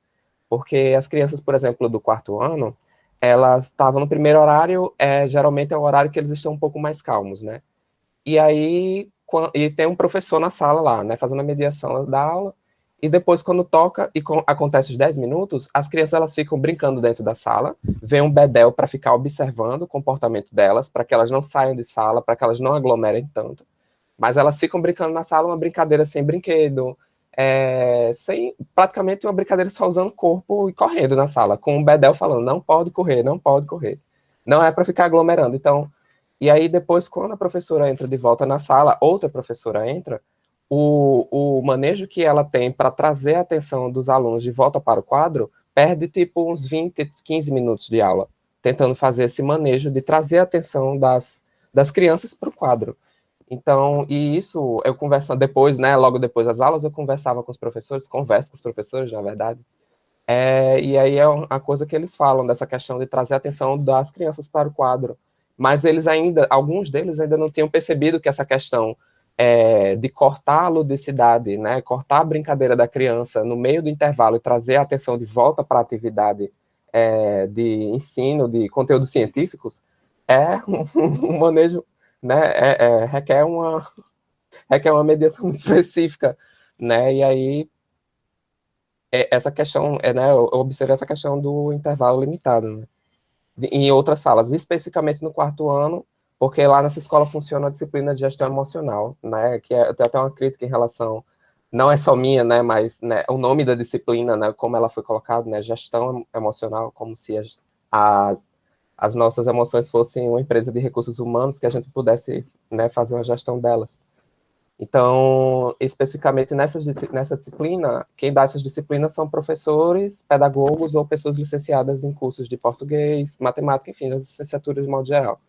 Porque as crianças, por exemplo, do quarto ano, elas estavam no primeiro horário, geralmente é o horário que eles estão um pouco mais calmos, né? E aí, e tem um professor na sala lá, né, fazendo a mediação da aula, e depois, quando toca e acontece os 10 minutos, as crianças elas ficam brincando dentro da sala, vem um bedel para ficar observando o comportamento delas, para que elas não saiam de sala, para que elas não aglomerem tanto, mas elas ficam brincando na sala, uma brincadeira sem brinquedo, praticamente uma brincadeira só usando o corpo e correndo na sala, com o bedel falando, não pode correr, não pode correr, não é para ficar aglomerando. Então, e aí depois, quando a professora entra de volta na sala, outra professora entra, o manejo que ela tem para trazer a atenção dos alunos de volta para o quadro, perde tipo uns 20, 15 minutos de aula, tentando fazer esse manejo de trazer a atenção das crianças para o quadro. Então, e isso, eu conversando depois, né, logo depois das aulas, eu conversava com os professores, converso com os professores, na verdade, e aí a coisa que eles falam dessa questão de trazer a atenção das crianças para o quadro, mas alguns deles ainda não tinham percebido que essa questão de cortar a ludicidade, né, cortar a brincadeira da criança no meio do intervalo e trazer a atenção de volta para a atividade de ensino, de conteúdos científicos, um manejo, né, requer uma mediação muito específica, né, e aí essa questão, né, eu observei essa questão do intervalo limitado, né, em outras salas, especificamente no quarto ano, porque lá nessa escola funciona a disciplina de gestão emocional, né, que tem até uma crítica em relação, não é só minha, né, mas né, o nome da disciplina, né, como ela foi colocada, né, gestão emocional, como se as nossas emoções fossem uma empresa de recursos humanos que a gente pudesse, né, fazer uma gestão delas. Então, especificamente nessa disciplina, quem dá essas disciplinas são professores, pedagogos ou pessoas licenciadas em cursos de português, matemática, enfim, as licenciaturas de modo geral.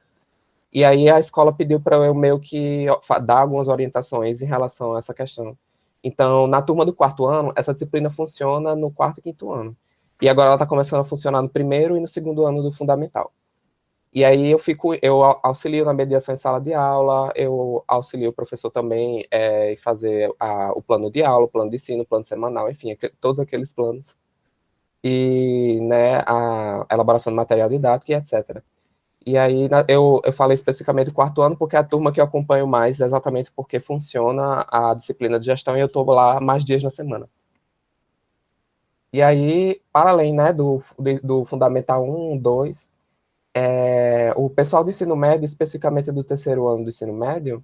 E aí a escola pediu para eu meio que dar algumas orientações em relação a essa questão. Então, na turma do quarto ano, essa disciplina funciona no quarto e quinto ano. E agora ela está começando a funcionar no primeiro e no segundo ano do fundamental. E aí eu auxilio na mediação em sala de aula, eu auxilio o professor também em fazer o plano de aula, o plano de ensino, o plano semanal, enfim, todos aqueles planos. E, né, a elaboração de material didático e etc. E aí eu falei especificamente do quarto ano, porque é a turma que eu acompanho mais, exatamente porque funciona a disciplina de gestão e eu estou lá mais dias na semana. E aí, para além, né, do Fundamental 1, 2... o pessoal do ensino médio, especificamente do terceiro ano do ensino médio,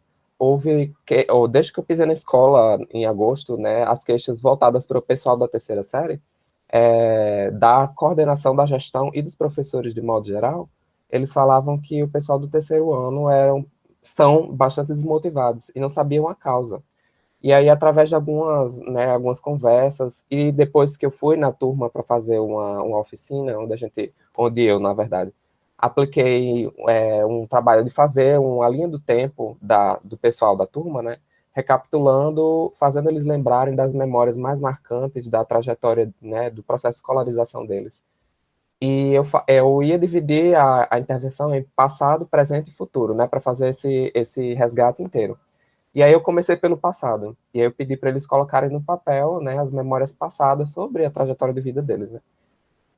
desde que eu pisei na escola em agosto, né, as queixas voltadas para o pessoal da terceira série, da coordenação da gestão e dos professores de modo geral, eles falavam que o pessoal do terceiro ano são bastante desmotivados e não sabiam a causa. E aí, através de algumas conversas, e depois que eu fui na turma para fazer uma oficina, onde eu, na verdade, apliquei um trabalho de fazer uma linha do tempo do pessoal da turma, né, recapitulando, fazendo eles lembrarem das memórias mais marcantes da trajetória, né, do processo de escolarização deles. E eu ia dividir a intervenção em passado, presente e futuro, né, para fazer esse resgate inteiro. E aí eu comecei pelo passado. E aí eu pedi para eles colocarem no papel, né, as memórias passadas sobre a trajetória de vida deles, né.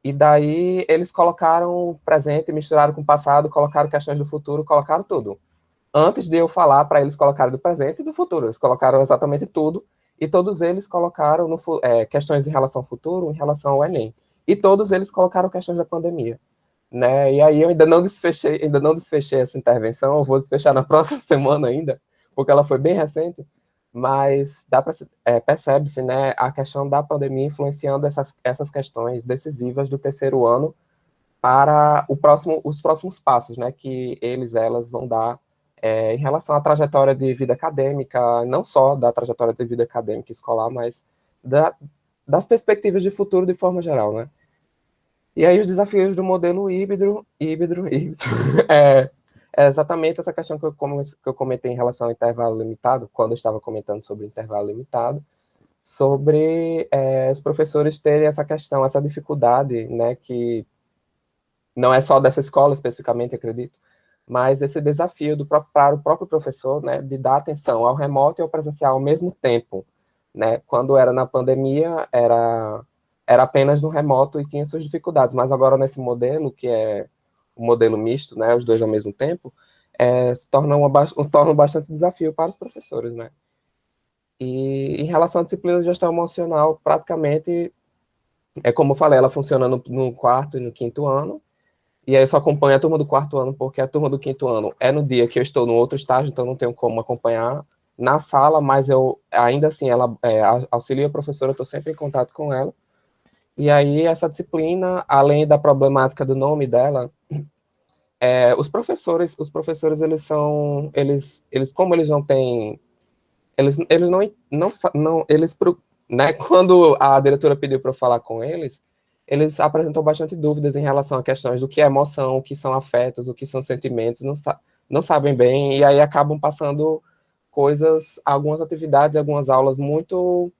E daí eles colocaram o presente, misturaram com o passado, colocaram questões do futuro, colocaram tudo. Antes de eu falar para eles colocarem do presente e do futuro, eles colocaram exatamente tudo, e todos eles colocaram questões em relação ao futuro, em relação ao Enem. E todos eles colocaram questões da pandemia. Né? E aí eu ainda não desfechei essa intervenção, eu vou desfechar na próxima semana ainda, porque ela foi bem recente, mas percebe-se, né, a questão da pandemia influenciando essas questões decisivas do terceiro ano para os próximos passos, né, que elas vão dar em relação à trajetória de vida acadêmica, não só da trajetória de vida acadêmica escolar, mas das perspectivas de futuro de forma geral, né. E aí os desafios do modelo híbrido é exatamente essa questão que eu comentei em relação ao intervalo limitado, quando eu estava comentando sobre o intervalo limitado, sobre os professores terem essa questão, essa dificuldade, né, que não é só dessa escola especificamente, acredito, mas esse desafio para o próprio professor, né, de dar atenção ao remoto e ao presencial ao mesmo tempo, né, quando era na pandemia, era apenas no remoto e tinha suas dificuldades, mas agora nesse modelo, que é o modelo misto, né, os dois ao mesmo tempo, se torna bastante desafio para os professores, né. E em relação à disciplina de gestão emocional, praticamente, como eu falei, ela funciona no quarto e no quinto ano, e aí eu só acompanho a turma do quarto ano, porque a turma do quinto ano é no dia que eu estou no outro estágio, então não tenho como acompanhar na sala, mas eu, ainda assim, ela auxilia a professora, eu estou sempre em contato com ela. E aí essa disciplina, além da problemática do nome dela, os professores, eles como eles não têm, eles não né, quando a diretora pediu para eu falar com eles apresentam bastante dúvidas em relação a questões do que é emoção, o que são afetos, o que são sentimentos, não sabem bem, e aí acabam passando algumas atividades, algumas aulas muito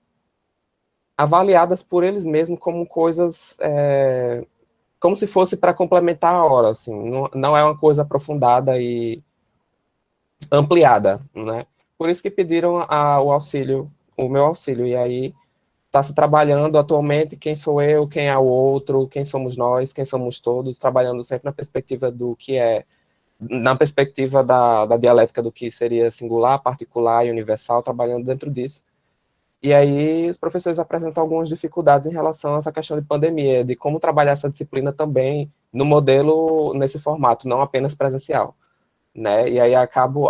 avaliadas por eles mesmos como coisas, como se fosse para complementar a hora, assim, não é uma coisa aprofundada e ampliada, né? Por isso que pediram o meu auxílio, e aí está se trabalhando atualmente quem sou eu, quem é o outro, quem somos nós, quem somos todos, trabalhando sempre na perspectiva na perspectiva da dialética do que seria singular, particular e universal, trabalhando dentro disso. E aí os professores apresentam algumas dificuldades em relação a essa questão de pandemia, de como trabalhar essa disciplina também no modelo, nesse formato, não apenas presencial. Né? E aí acabo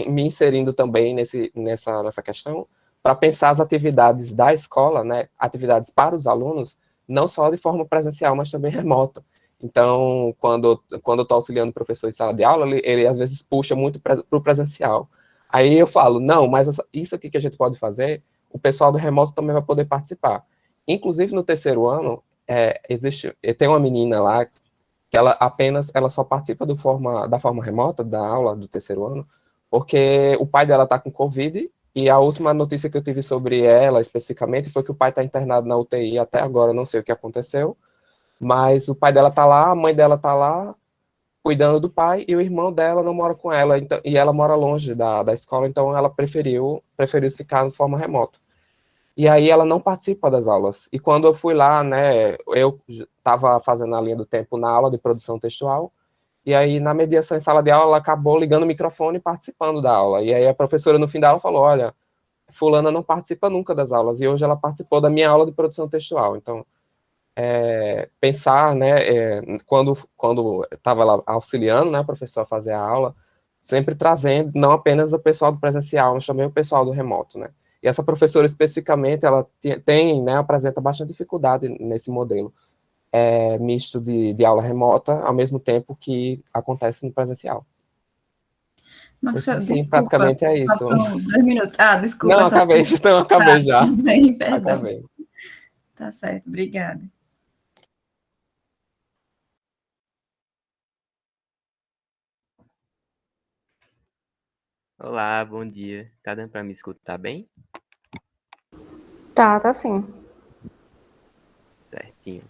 me inserindo também nessa questão para pensar as atividades da escola, né? Atividades para os alunos, não só de forma presencial, mas também remota. Então, quando eu estou auxiliando o professor em sala de aula, ele às vezes puxa muito para o presencial. Aí eu falo, não, mas isso aqui que a gente pode fazer, o pessoal do remoto também vai poder participar. Inclusive, no terceiro ano, tem uma menina lá que ela só participa da forma remota da aula do terceiro ano, porque o pai dela está com Covid, e a última notícia que eu tive sobre ela, especificamente, foi que o pai está internado na UTI até agora, não sei o que aconteceu, mas o pai dela está lá, a mãe dela está lá, cuidando do pai, e o irmão dela não mora com ela, então, e ela mora longe da escola, então ela preferiu ficar de forma remota. E aí ela não participa das aulas. E quando eu fui lá, né, eu estava fazendo a linha do tempo na aula de produção textual, e aí na mediação em sala de aula ela acabou ligando o microfone e participando da aula. E aí a professora no fim da aula falou, olha, fulana não participa nunca das aulas, e hoje ela participou da minha aula de produção textual. Então, pensar, né, quando estava lá auxiliando, né, a professora a fazer a aula, sempre trazendo não apenas o pessoal do presencial, mas também o pessoal do remoto, né. E essa professora especificamente, ela tem, né, apresenta bastante dificuldade nesse modelo misto de aula remota, ao mesmo tempo que acontece no presencial. Marcelo, Sim, desculpa, praticamente é isso. faltam 2 minutos. Ah, Não, desculpa, só... acabei já. Bem, perdão. Acabei. Tá certo, obrigada. Olá, bom dia. Tá dando para me escutar bem? Tá sim. Certinho.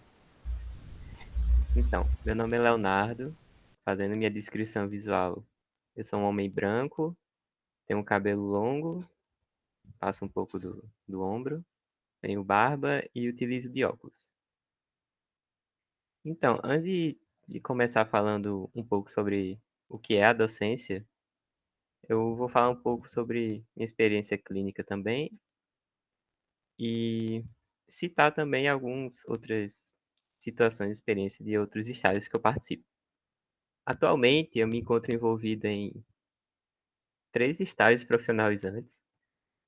Então, meu nome é Leonardo, fazendo minha descrição visual. Eu sou um homem branco, tenho um cabelo longo, passo um pouco do ombro, tenho barba e utilizo de óculos. Então, antes de começar falando um pouco sobre o que é a docência, eu vou falar um pouco sobre minha experiência clínica também e citar também algumas outras situações e experiências de outros estágios que eu participo. Atualmente, eu me encontro envolvido em 3 estágios profissionalizantes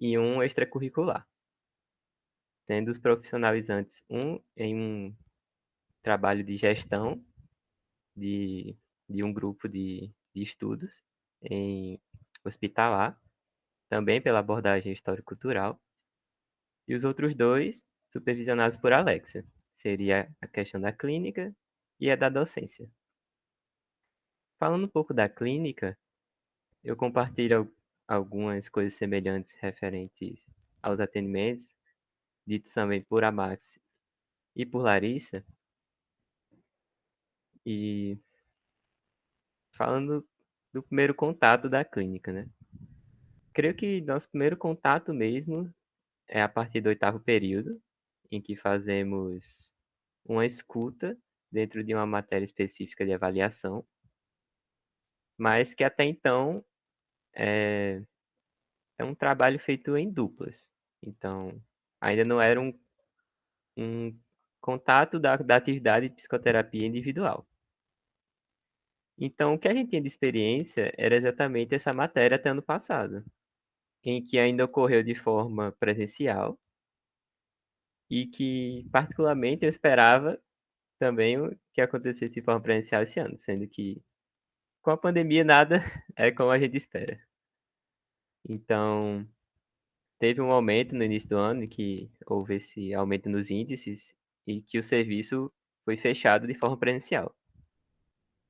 e um extracurricular, sendo os profissionalizantes um em um trabalho de gestão de, de um grupo de estudos em hospitalar, também pela abordagem histórico-cultural, e os outros 2 supervisionados por Alexia, seria a questão da clínica e a da docência. Falando um pouco da clínica, eu compartilho algumas coisas semelhantes referentes aos atendimentos, ditos também por Amax e por Larissa. E falando do primeiro contato da clínica, né? Creio que nosso primeiro contato mesmo é a partir do 8º período, em que fazemos uma escuta dentro de uma matéria específica de avaliação, mas que até então é um trabalho feito em duplas. Então, ainda não era um contato da atividade de psicoterapia individual. Então, o que a gente tinha de experiência era exatamente essa matéria até ano passado, em que ainda ocorreu de forma presencial e que, particularmente, eu esperava também que acontecesse de forma presencial esse ano, sendo que com a pandemia nada é como a gente espera. Então, teve um momento no início do ano em que houve esse aumento nos índices e que o serviço foi fechado de forma presencial.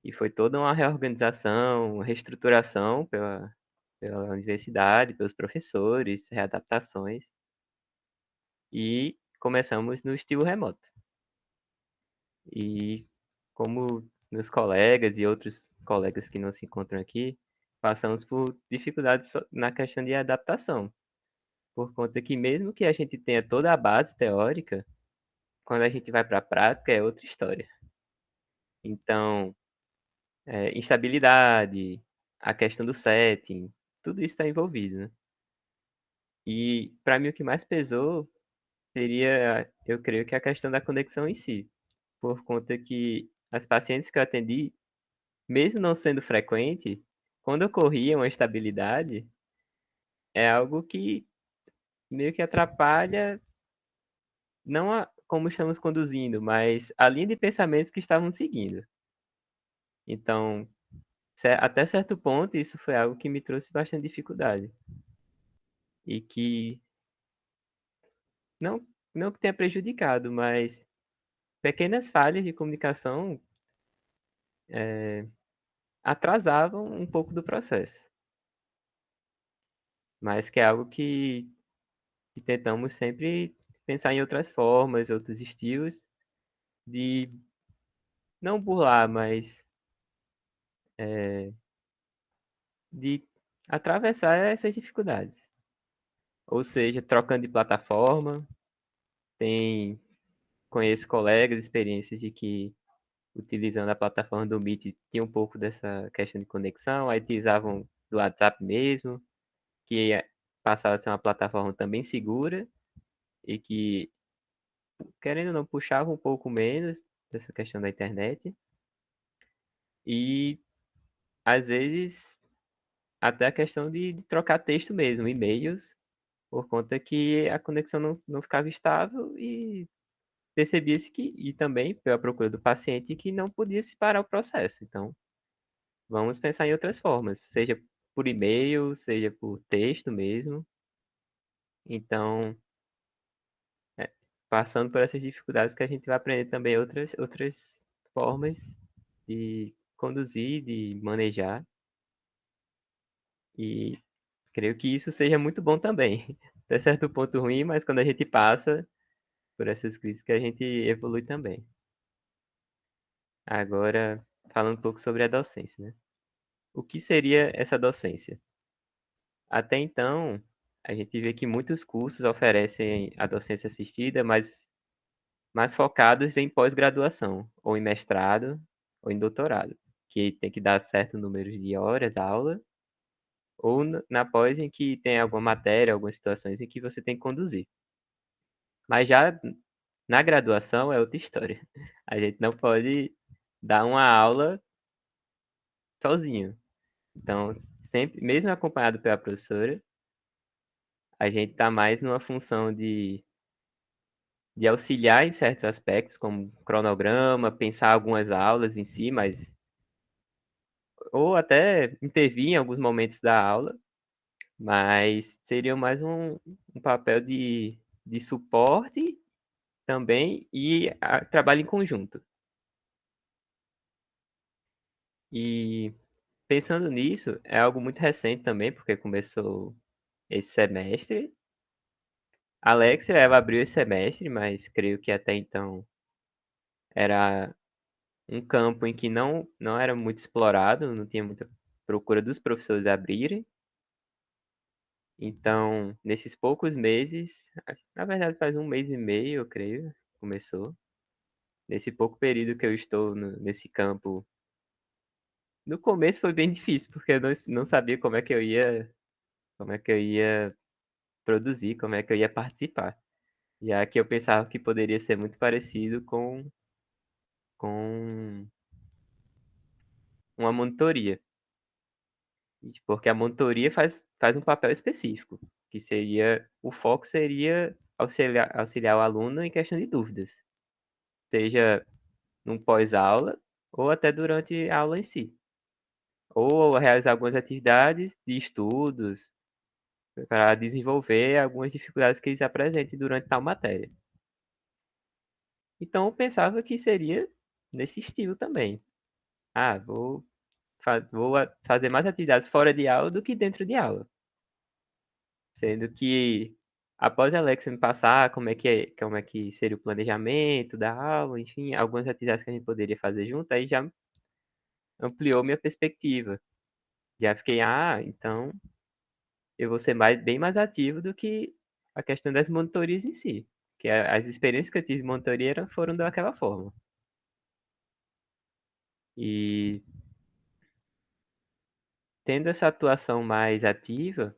E foi toda uma reorganização, uma reestruturação pela universidade, pelos professores, readaptações. E começamos no estilo remoto. E como meus colegas e outros colegas que não se encontram aqui, passamos por dificuldades na questão de adaptação. Por conta que mesmo que a gente tenha toda a base teórica, quando a gente vai para a prática é outra história. Então, instabilidade, a questão do setting, tudo isso está envolvido, né? E para mim o que mais pesou seria, eu creio que a questão da conexão em si, por conta que as pacientes que eu atendi, mesmo não sendo frequente, quando ocorria uma instabilidade, é algo que meio que atrapalha não como estamos conduzindo, mas a linha de pensamento que estávamos seguindo. Então, até certo ponto, isso foi algo que me trouxe bastante dificuldade. E que não, não que tenha prejudicado, mas pequenas falhas de comunicação atrasavam um pouco do processo. Mas que é algo que tentamos sempre pensar em outras formas, outros estilos de não burlar, mas de atravessar essas dificuldades. Ou seja, trocando de plataforma, conheço colegas, experiências de que utilizando a plataforma do Meet tinha um pouco dessa questão de conexão, aí utilizavam do WhatsApp mesmo, que passava a ser uma plataforma também segura e que, querendo ou não, puxava um pouco menos dessa questão da internet. E, às vezes, até a questão de trocar texto mesmo, e-mails, por conta que a conexão não ficava estável e percebia-se que, e também pela procura do paciente, que não podia se parar o processo. Então, vamos pensar em outras formas, seja por e-mail, seja por texto mesmo. Então, passando por essas dificuldades que a gente vai aprender também outras formas de conduzir, de manejar. E creio que isso seja muito bom também. Até certo ponto ruim, mas quando a gente passa por essas crises que a gente evolui também. Agora, falando um pouco sobre a docência, né? O que seria essa docência? Até então, a gente vê que muitos cursos oferecem a docência assistida, mas mais focados em pós-graduação, ou em mestrado, ou em doutorado, que tem que dar certo número de horas, aula, ou na pós em que tem alguma matéria, algumas situações em que você tem que conduzir. Mas já na graduação é outra história. A gente não pode dar uma aula sozinho. Então, sempre, mesmo acompanhado pela professora, a gente está mais numa função de auxiliar em certos aspectos, como cronograma, pensar algumas aulas em si, mas ou até intervir em alguns momentos da aula, mas seria mais um papel de suporte também e trabalho em conjunto. E pensando nisso, é algo muito recente também, porque começou esse semestre. Alex, ela abriu esse semestre, mas creio que até então era um campo em que não era muito explorado, não tinha muita procura dos professores abrirem. Então, nesses poucos meses, na verdade faz um mês e meio, eu creio, começou. Nesse pouco período que eu estou nesse campo, no começo foi bem difícil, porque eu não sabia como é que eu ia produzir, como é que eu ia participar. Já que eu pensava que poderia ser muito parecido com uma monitoria. Porque a monitoria faz um papel específico, que seria, o foco seria auxiliar o aluno em questão de dúvidas, seja num pós-aula ou até durante a aula em si. Ou realizar algumas atividades de estudos para desenvolver algumas dificuldades que eles apresentem durante tal matéria. Então eu pensava que seria nesse estilo também. Ah, vou fazer mais atividades fora de aula do que dentro de aula. Sendo que após a Alexa me passar como é que seria o planejamento da aula, enfim, algumas atividades que a gente poderia fazer junto, aí já ampliou minha perspectiva. Já fiquei, então eu vou ser bem mais ativo do que a questão das monitorias em si. Que as experiências que eu tive de monitoria foram daquela forma. E tendo essa atuação mais ativa,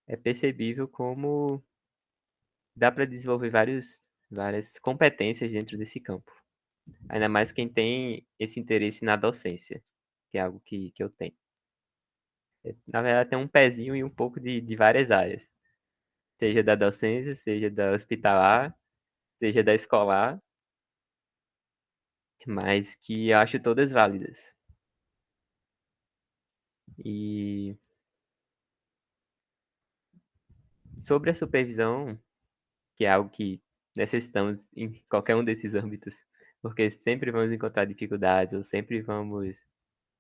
é percebível como dá para desenvolver várias competências dentro desse campo. Ainda mais quem tem esse interesse na docência, que é algo que eu tenho. Na verdade, tem um pezinho e um pouco de várias áreas. Seja da docência, seja da hospitalar, seja da escolar, mas que eu acho todas válidas. E sobre a supervisão, que é algo que necessitamos em qualquer um desses âmbitos, porque sempre vamos encontrar dificuldades, ou sempre vamos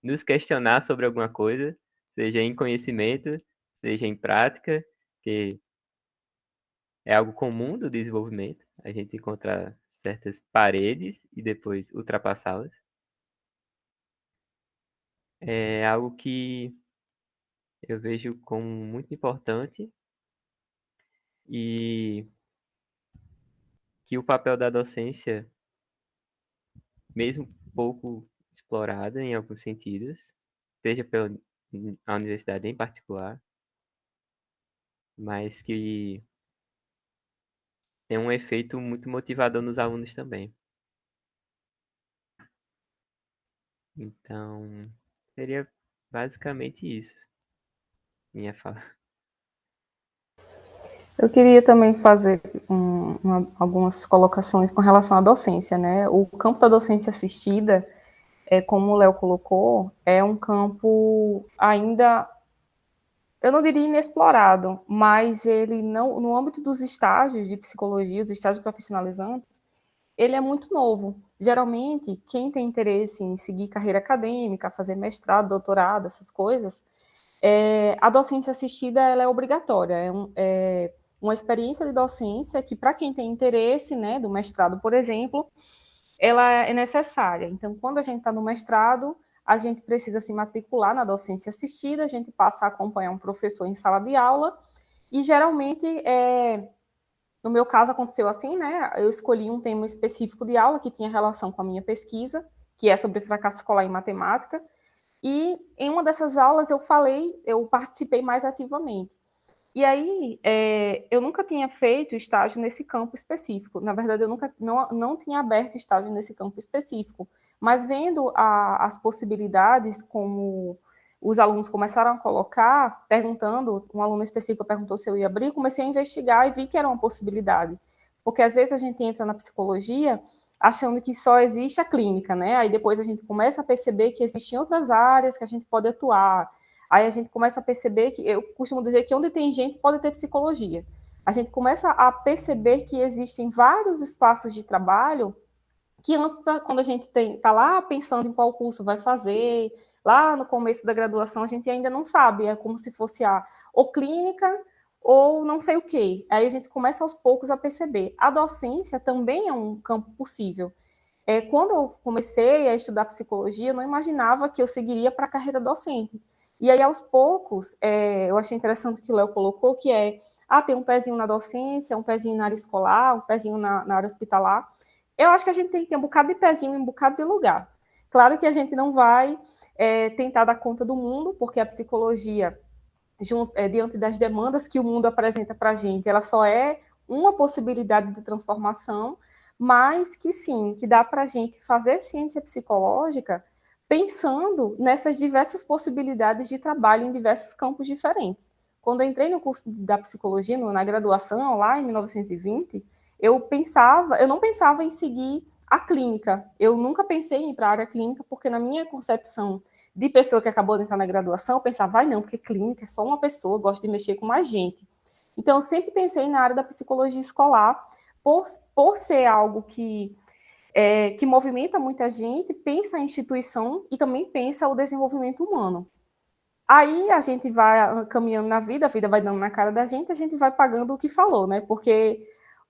nos questionar sobre alguma coisa, seja em conhecimento, seja em prática, que é algo comum do desenvolvimento, a gente encontrar certas paredes e depois ultrapassá-las. É algo que eu vejo como muito importante e que o papel da docência, mesmo pouco explorado em alguns sentidos, seja pela a universidade em particular, mas que tem um efeito muito motivador nos alunos também. Então, seria basicamente isso, minha fala. Eu queria também fazer algumas colocações com relação à docência, né? O campo da docência assistida, como o Léo colocou, é um campo ainda, eu não diria inexplorado, mas ele não, no âmbito dos estágios de psicologia, os estágios profissionalizantes, ele é muito novo. Geralmente, quem tem interesse em seguir carreira acadêmica, fazer mestrado, doutorado, essas coisas, A docência assistida ela é obrigatória, é uma experiência de docência que, para quem tem interesse, né, do mestrado, por exemplo, ela é necessária. Então, quando a gente está no mestrado, a gente precisa se matricular na docência assistida, a gente passa a acompanhar um professor em sala de aula, e geralmente, no meu caso, aconteceu assim, né? Eu escolhi um tema específico de aula que tinha relação com a minha pesquisa, que é sobre fracasso escolar em matemática, e em uma dessas aulas eu participei mais ativamente. E aí, eu nunca tinha feito estágio nesse campo específico. Na verdade, eu nunca não tinha aberto estágio nesse campo específico. Mas vendo as possibilidades, como os alunos começaram a colocar, perguntando, um aluno específico perguntou se eu ia abrir, comecei a investigar e vi que era uma possibilidade. Porque às vezes a gente entra na psicologia achando que só existe a clínica, né? Aí depois a gente começa a perceber que existem outras áreas que a gente pode atuar. Aí a gente começa a perceber que, eu costumo dizer que onde tem gente pode ter psicologia. A gente começa a perceber que existem vários espaços de trabalho que antes, quando a gente está lá pensando em qual curso vai fazer, lá no começo da graduação, a gente ainda não sabe, é como se fosse ou clínica ou não sei o quê. Aí a gente começa aos poucos a perceber. A docência também é um campo possível. Quando eu comecei a estudar psicologia, eu não imaginava que eu seguiria para a carreira docente. E aí, aos poucos, eu achei interessante o que o Léo colocou, que tem um pezinho na docência, um pezinho na área escolar, um pezinho na área hospitalar. Eu acho que a gente tem que ter um bocado de pezinho em um bocado de lugar. Claro que a gente não vai tentar dar conta do mundo, porque a psicologia, diante das demandas que o mundo apresenta para a gente, ela só é uma possibilidade de transformação, mas que sim, que dá para a gente fazer ciência psicológica pensando nessas diversas possibilidades de trabalho em diversos campos diferentes. Quando eu entrei no curso da psicologia, na graduação, lá em 1920, eu não pensava em seguir a clínica. Eu nunca pensei em ir para a área clínica, porque na minha concepção de pessoa que acabou de entrar na graduação, eu pensava, não, porque clínica é só uma pessoa, eu gosto de mexer com mais gente. Então, eu sempre pensei na área da psicologia escolar, por ser algo que movimenta muita gente, pensa a instituição e também pensa o desenvolvimento humano. Aí a gente vai caminhando na vida, a vida vai dando na cara da gente, a gente vai pagando o que falou, né? Porque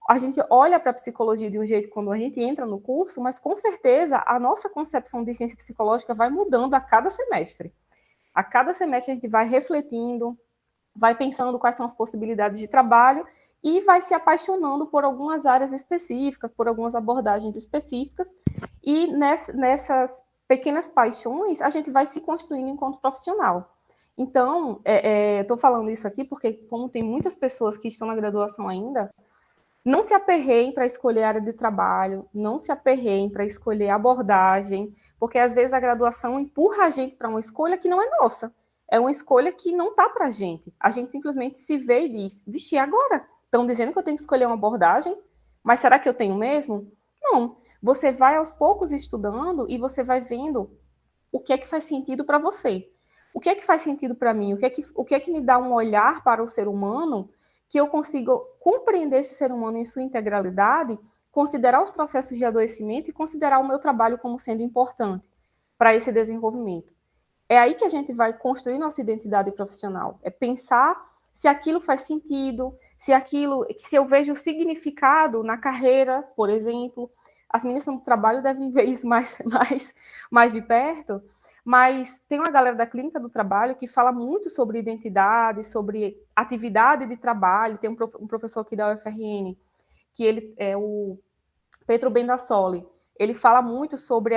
a gente olha para a psicologia de um jeito quando a gente entra no curso, mas com certeza a nossa concepção de ciência psicológica vai mudando a cada semestre. A cada semestre a gente vai refletindo, vai pensando quais são as possibilidades de trabalho e vai se apaixonando por algumas áreas específicas, por algumas abordagens específicas, e nessas pequenas paixões a gente vai se construindo enquanto profissional. Então, estou falando isso aqui porque, como tem muitas pessoas que estão na graduação ainda, não se aperreiem para escolher área de trabalho, não se aperreiem para escolher abordagem, porque às vezes a graduação empurra a gente para uma escolha que não é nossa. É uma escolha que não está para a gente. A gente simplesmente se vê e diz, vixe, agora? Estão dizendo que eu tenho que escolher uma abordagem, mas será que eu tenho mesmo? Não. Você vai aos poucos estudando e você vai vendo o que é que faz sentido para você. O que é que faz sentido para mim? O que é que me dá um olhar para o ser humano que eu consiga compreender esse ser humano em sua integralidade, considerar os processos de adoecimento e considerar o meu trabalho como sendo importante para esse desenvolvimento. É aí que a gente vai construir nossa identidade profissional. É pensar se aquilo faz sentido, se eu vejo significado na carreira, por exemplo. As meninas do trabalho devem ver isso mais de perto, mas tem uma galera da clínica do trabalho que fala muito sobre identidade, sobre atividade de trabalho. Tem um professor aqui da UFRN, que ele é o Pedro Bendassoli. Ele fala muito sobre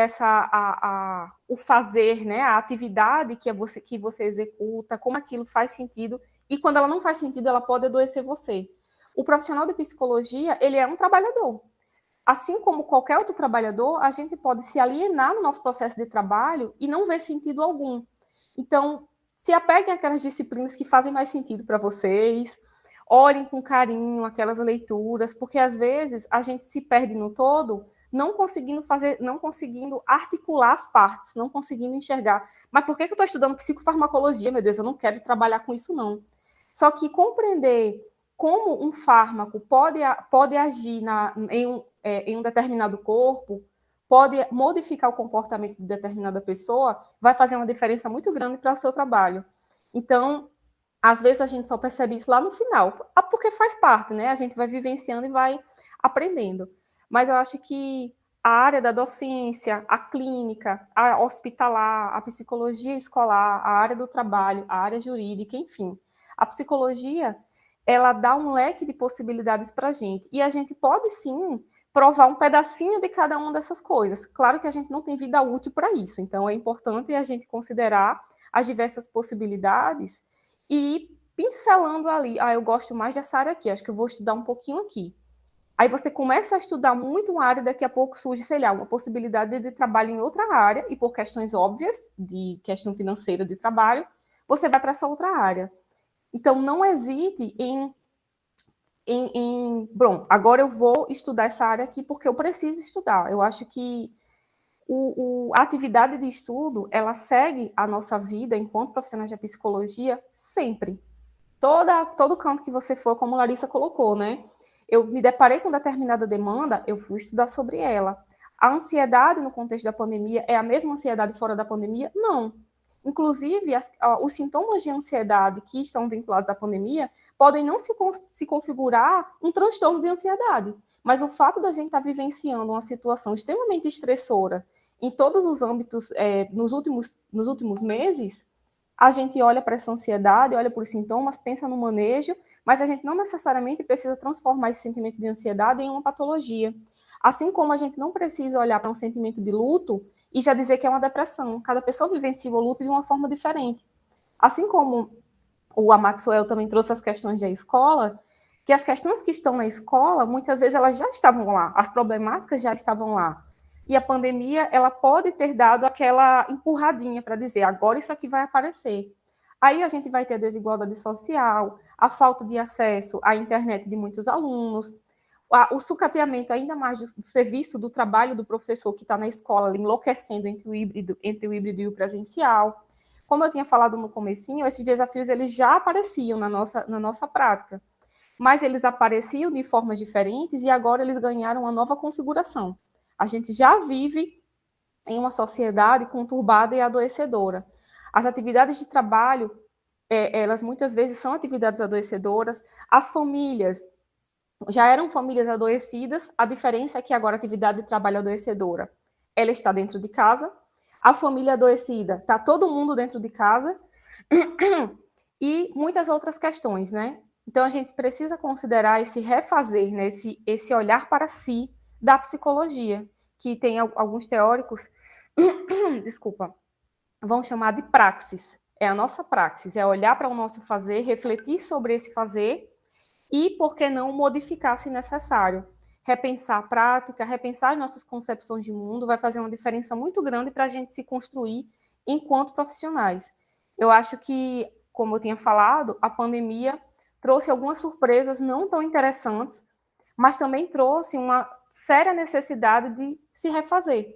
o fazer, né? A atividade que você executa, como aquilo faz sentido, e quando ela não faz sentido, ela pode adoecer você. O profissional de psicologia, ele é um trabalhador. Assim como qualquer outro trabalhador, a gente pode se alienar no nosso processo de trabalho e não ver sentido algum. Então, se apeguem àquelas disciplinas que fazem mais sentido para vocês, olhem com carinho aquelas leituras, porque às vezes a gente se perde no todo, não conseguindo articular as partes, não conseguindo enxergar. Mas por que eu estou estudando psicofarmacologia, meu Deus? Eu não quero trabalhar com isso, não. Só que compreender como um fármaco pode agir em um determinado corpo, pode modificar o comportamento de determinada pessoa, vai fazer uma diferença muito grande para o seu trabalho. Então, às vezes a gente só percebe isso lá no final, porque faz parte, né? A gente vai vivenciando e vai aprendendo. Mas eu acho que a área da docência, a clínica, a hospitalar, a psicologia escolar, a área do trabalho, a área jurídica, enfim. A psicologia, ela dá um leque de possibilidades para a gente. E a gente pode, sim, provar um pedacinho de cada uma dessas coisas. Claro que a gente não tem vida útil para isso. Então, é importante a gente considerar as diversas possibilidades e pincelando ali, eu gosto mais dessa área aqui, acho que eu vou estudar um pouquinho aqui. Aí você começa a estudar muito uma área e daqui a pouco surge, sei lá, uma possibilidade de trabalho em outra área e por questões óbvias, de questão financeira de trabalho, você vai para essa outra área. Então, não hesite bom, agora eu vou estudar essa área aqui porque eu preciso estudar. Eu acho que a atividade de estudo, ela segue a nossa vida enquanto profissionais de psicologia sempre. Todo canto que você for, como Larissa colocou, né? Eu me deparei com determinada demanda, eu fui estudar sobre ela. A ansiedade no contexto da pandemia é a mesma ansiedade fora da pandemia? Não. Inclusive, os sintomas de ansiedade que estão vinculados à pandemia podem não se configurar um transtorno de ansiedade, mas o fato da gente estar vivenciando uma situação extremamente estressora em todos os âmbitos nos últimos meses, a gente olha para essa ansiedade, olha para os sintomas, pensa no manejo, mas a gente não necessariamente precisa transformar esse sentimento de ansiedade em uma patologia. Assim como a gente não precisa olhar para um sentimento de luto e já dizer que é uma depressão. Cada pessoa vivencia o luto de uma forma diferente. Assim como o Maxwell também trouxe as questões da escola, que as questões que estão na escola, muitas vezes elas já estavam lá, as problemáticas já estavam lá. E a pandemia, ela pode ter dado aquela empurradinha para dizer, agora isso aqui vai aparecer. Aí a gente vai ter a desigualdade social, a falta de acesso à internet de muitos alunos, o sucateamento ainda mais do serviço do trabalho do professor que está na escola, enlouquecendo entre o híbrido e o presencial. Como eu tinha falado no comecinho, esses desafios eles já apareciam na nossa prática, mas eles apareciam de formas diferentes e agora eles ganharam uma nova configuração. A gente já vive em uma sociedade conturbada e adoecedora. As atividades de trabalho, elas muitas vezes são atividades adoecedoras. As famílias já eram famílias adoecidas, a diferença é que agora a atividade de trabalho adoecedora, ela está dentro de casa, a família adoecida, está todo mundo dentro de casa, e muitas outras questões, né? Então, a gente precisa considerar esse refazer, né? esse olhar para si da psicologia, que tem alguns teóricos, desculpa, vão chamar de praxis. É a nossa praxis, é olhar para o nosso fazer, refletir sobre esse fazer e, por que não, modificar se necessário. Repensar a prática, repensar as nossas concepções de mundo, vai fazer uma diferença muito grande para a gente se construir enquanto profissionais. Eu acho que, como eu tinha falado, a pandemia trouxe algumas surpresas não tão interessantes, mas também trouxe uma séria necessidade de se refazer.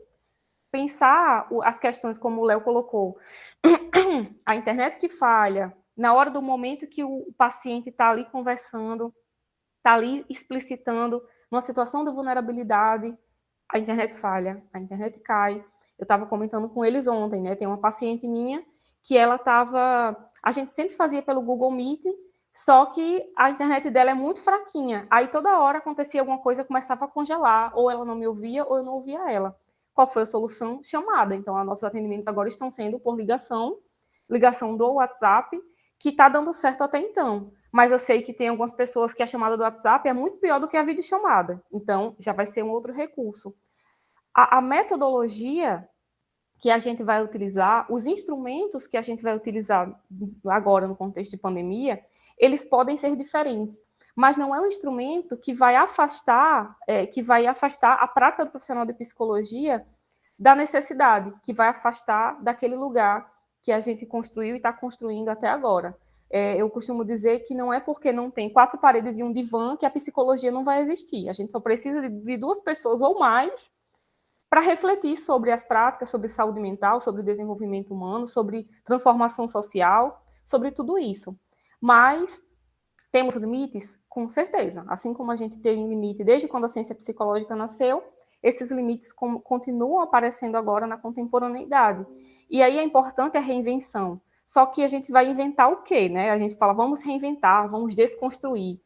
Pensar as questões como o Léo colocou, a internet que falha, na hora do momento que o paciente está ali conversando, está ali explicitando, numa situação de vulnerabilidade, a internet falha, a internet cai. Eu estava comentando com eles ontem, né? Tem uma paciente minha que ela estava... A gente sempre fazia pelo Google Meet, só que a internet dela é muito fraquinha. Aí toda hora acontecia alguma coisa, começava a congelar, ou ela não me ouvia, ou eu não ouvia ela. Qual foi a solução? Chamada. Então, nossos atendimentos agora estão sendo por ligação do WhatsApp, que está dando certo até então. Mas eu sei que tem algumas pessoas que a chamada do WhatsApp é muito pior do que a videochamada. Então, já vai ser um outro recurso. A metodologia que a gente vai utilizar, os instrumentos que a gente vai utilizar agora no contexto de pandemia, eles podem ser diferentes, mas não é um instrumento que vai afastar a prática do profissional de psicologia da necessidade, que vai afastar daquele lugar que a gente construiu e está construindo até agora. Eu costumo dizer que não é porque não tem 4 paredes e um divã que a psicologia não vai existir. A gente só precisa de 2 pessoas ou mais para refletir sobre as práticas, sobre saúde mental, sobre desenvolvimento humano, sobre transformação social, sobre tudo isso. Mas temos limites? Com certeza. Assim como a gente tem limite desde quando a ciência psicológica nasceu, esses limites continuam aparecendo agora na contemporaneidade. E aí é importante a reinvenção. só que a gente vai inventar o quê, né? A gente fala, vamos reinventar, vamos desconstruir.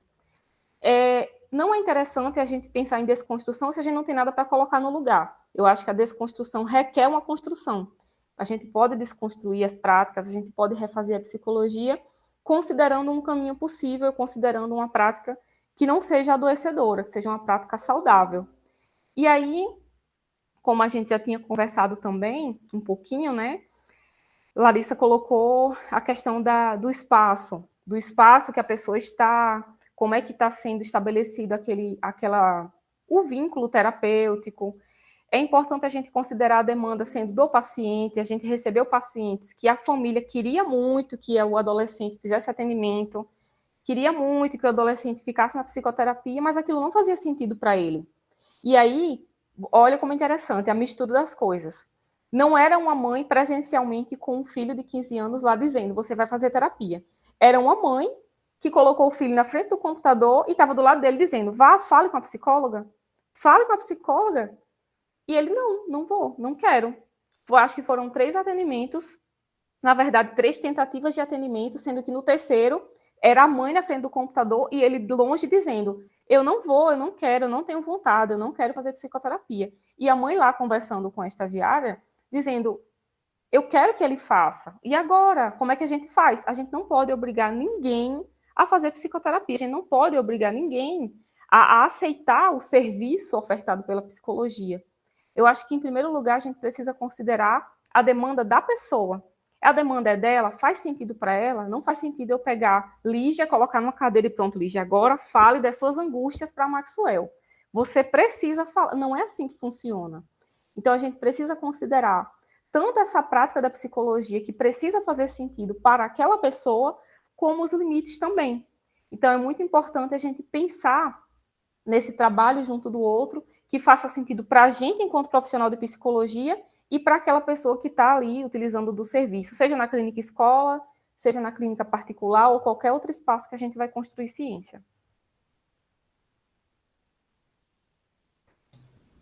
Não é interessante a gente pensar em desconstrução se a gente não tem nada para colocar no lugar. Eu acho que a desconstrução requer uma construção. A gente pode desconstruir as práticas, a gente pode refazer a psicologia, considerando um caminho possível, considerando uma prática que não seja adoecedora, que seja uma prática saudável. E aí, como a gente já tinha conversado também, um pouquinho, né? Larissa colocou a questão do espaço que a pessoa está, como é que está sendo estabelecido o vínculo terapêutico. É importante a gente considerar a demanda sendo do paciente, a gente recebeu pacientes que a família queria muito que o adolescente fizesse atendimento, queria muito que o adolescente ficasse na psicoterapia, mas aquilo não fazia sentido para ele. E aí, olha como é interessante a mistura das coisas. Não era uma mãe presencialmente com um filho de 15 anos lá dizendo, você vai fazer terapia. Era uma mãe que colocou o filho na frente do computador e estava do lado dele dizendo, vá, fale com a psicóloga. Fale com a psicóloga. E ele, não vou, não quero. Eu acho que foram 3 atendimentos, na verdade, 3 tentativas de atendimento, sendo que no terceiro era a mãe na frente do computador e ele longe dizendo, eu não vou, eu não quero, eu não tenho vontade, eu não quero fazer psicoterapia. E a mãe lá conversando com a estagiária, dizendo, eu quero que ele faça. E agora, como é que a gente faz? A gente não pode obrigar ninguém a fazer psicoterapia, a gente não pode obrigar ninguém a aceitar o serviço ofertado pela psicologia. Eu acho que, em primeiro lugar, a gente precisa considerar a demanda da pessoa. A demanda é dela, faz sentido para ela? Não faz sentido eu pegar Lígia, colocar numa cadeira e pronto, Lígia, agora fale das suas angústias para Maxwell. Você precisa falar, não é assim que funciona. Então, a gente precisa considerar tanto essa prática da psicologia que precisa fazer sentido para aquela pessoa, como os limites também. Então, é muito importante a gente pensar nesse trabalho junto do outro, que faça sentido para a gente enquanto profissional de psicologia e para aquela pessoa que está ali utilizando do serviço, seja na clínica escola, seja na clínica particular ou qualquer outro espaço que a gente vai construir ciência.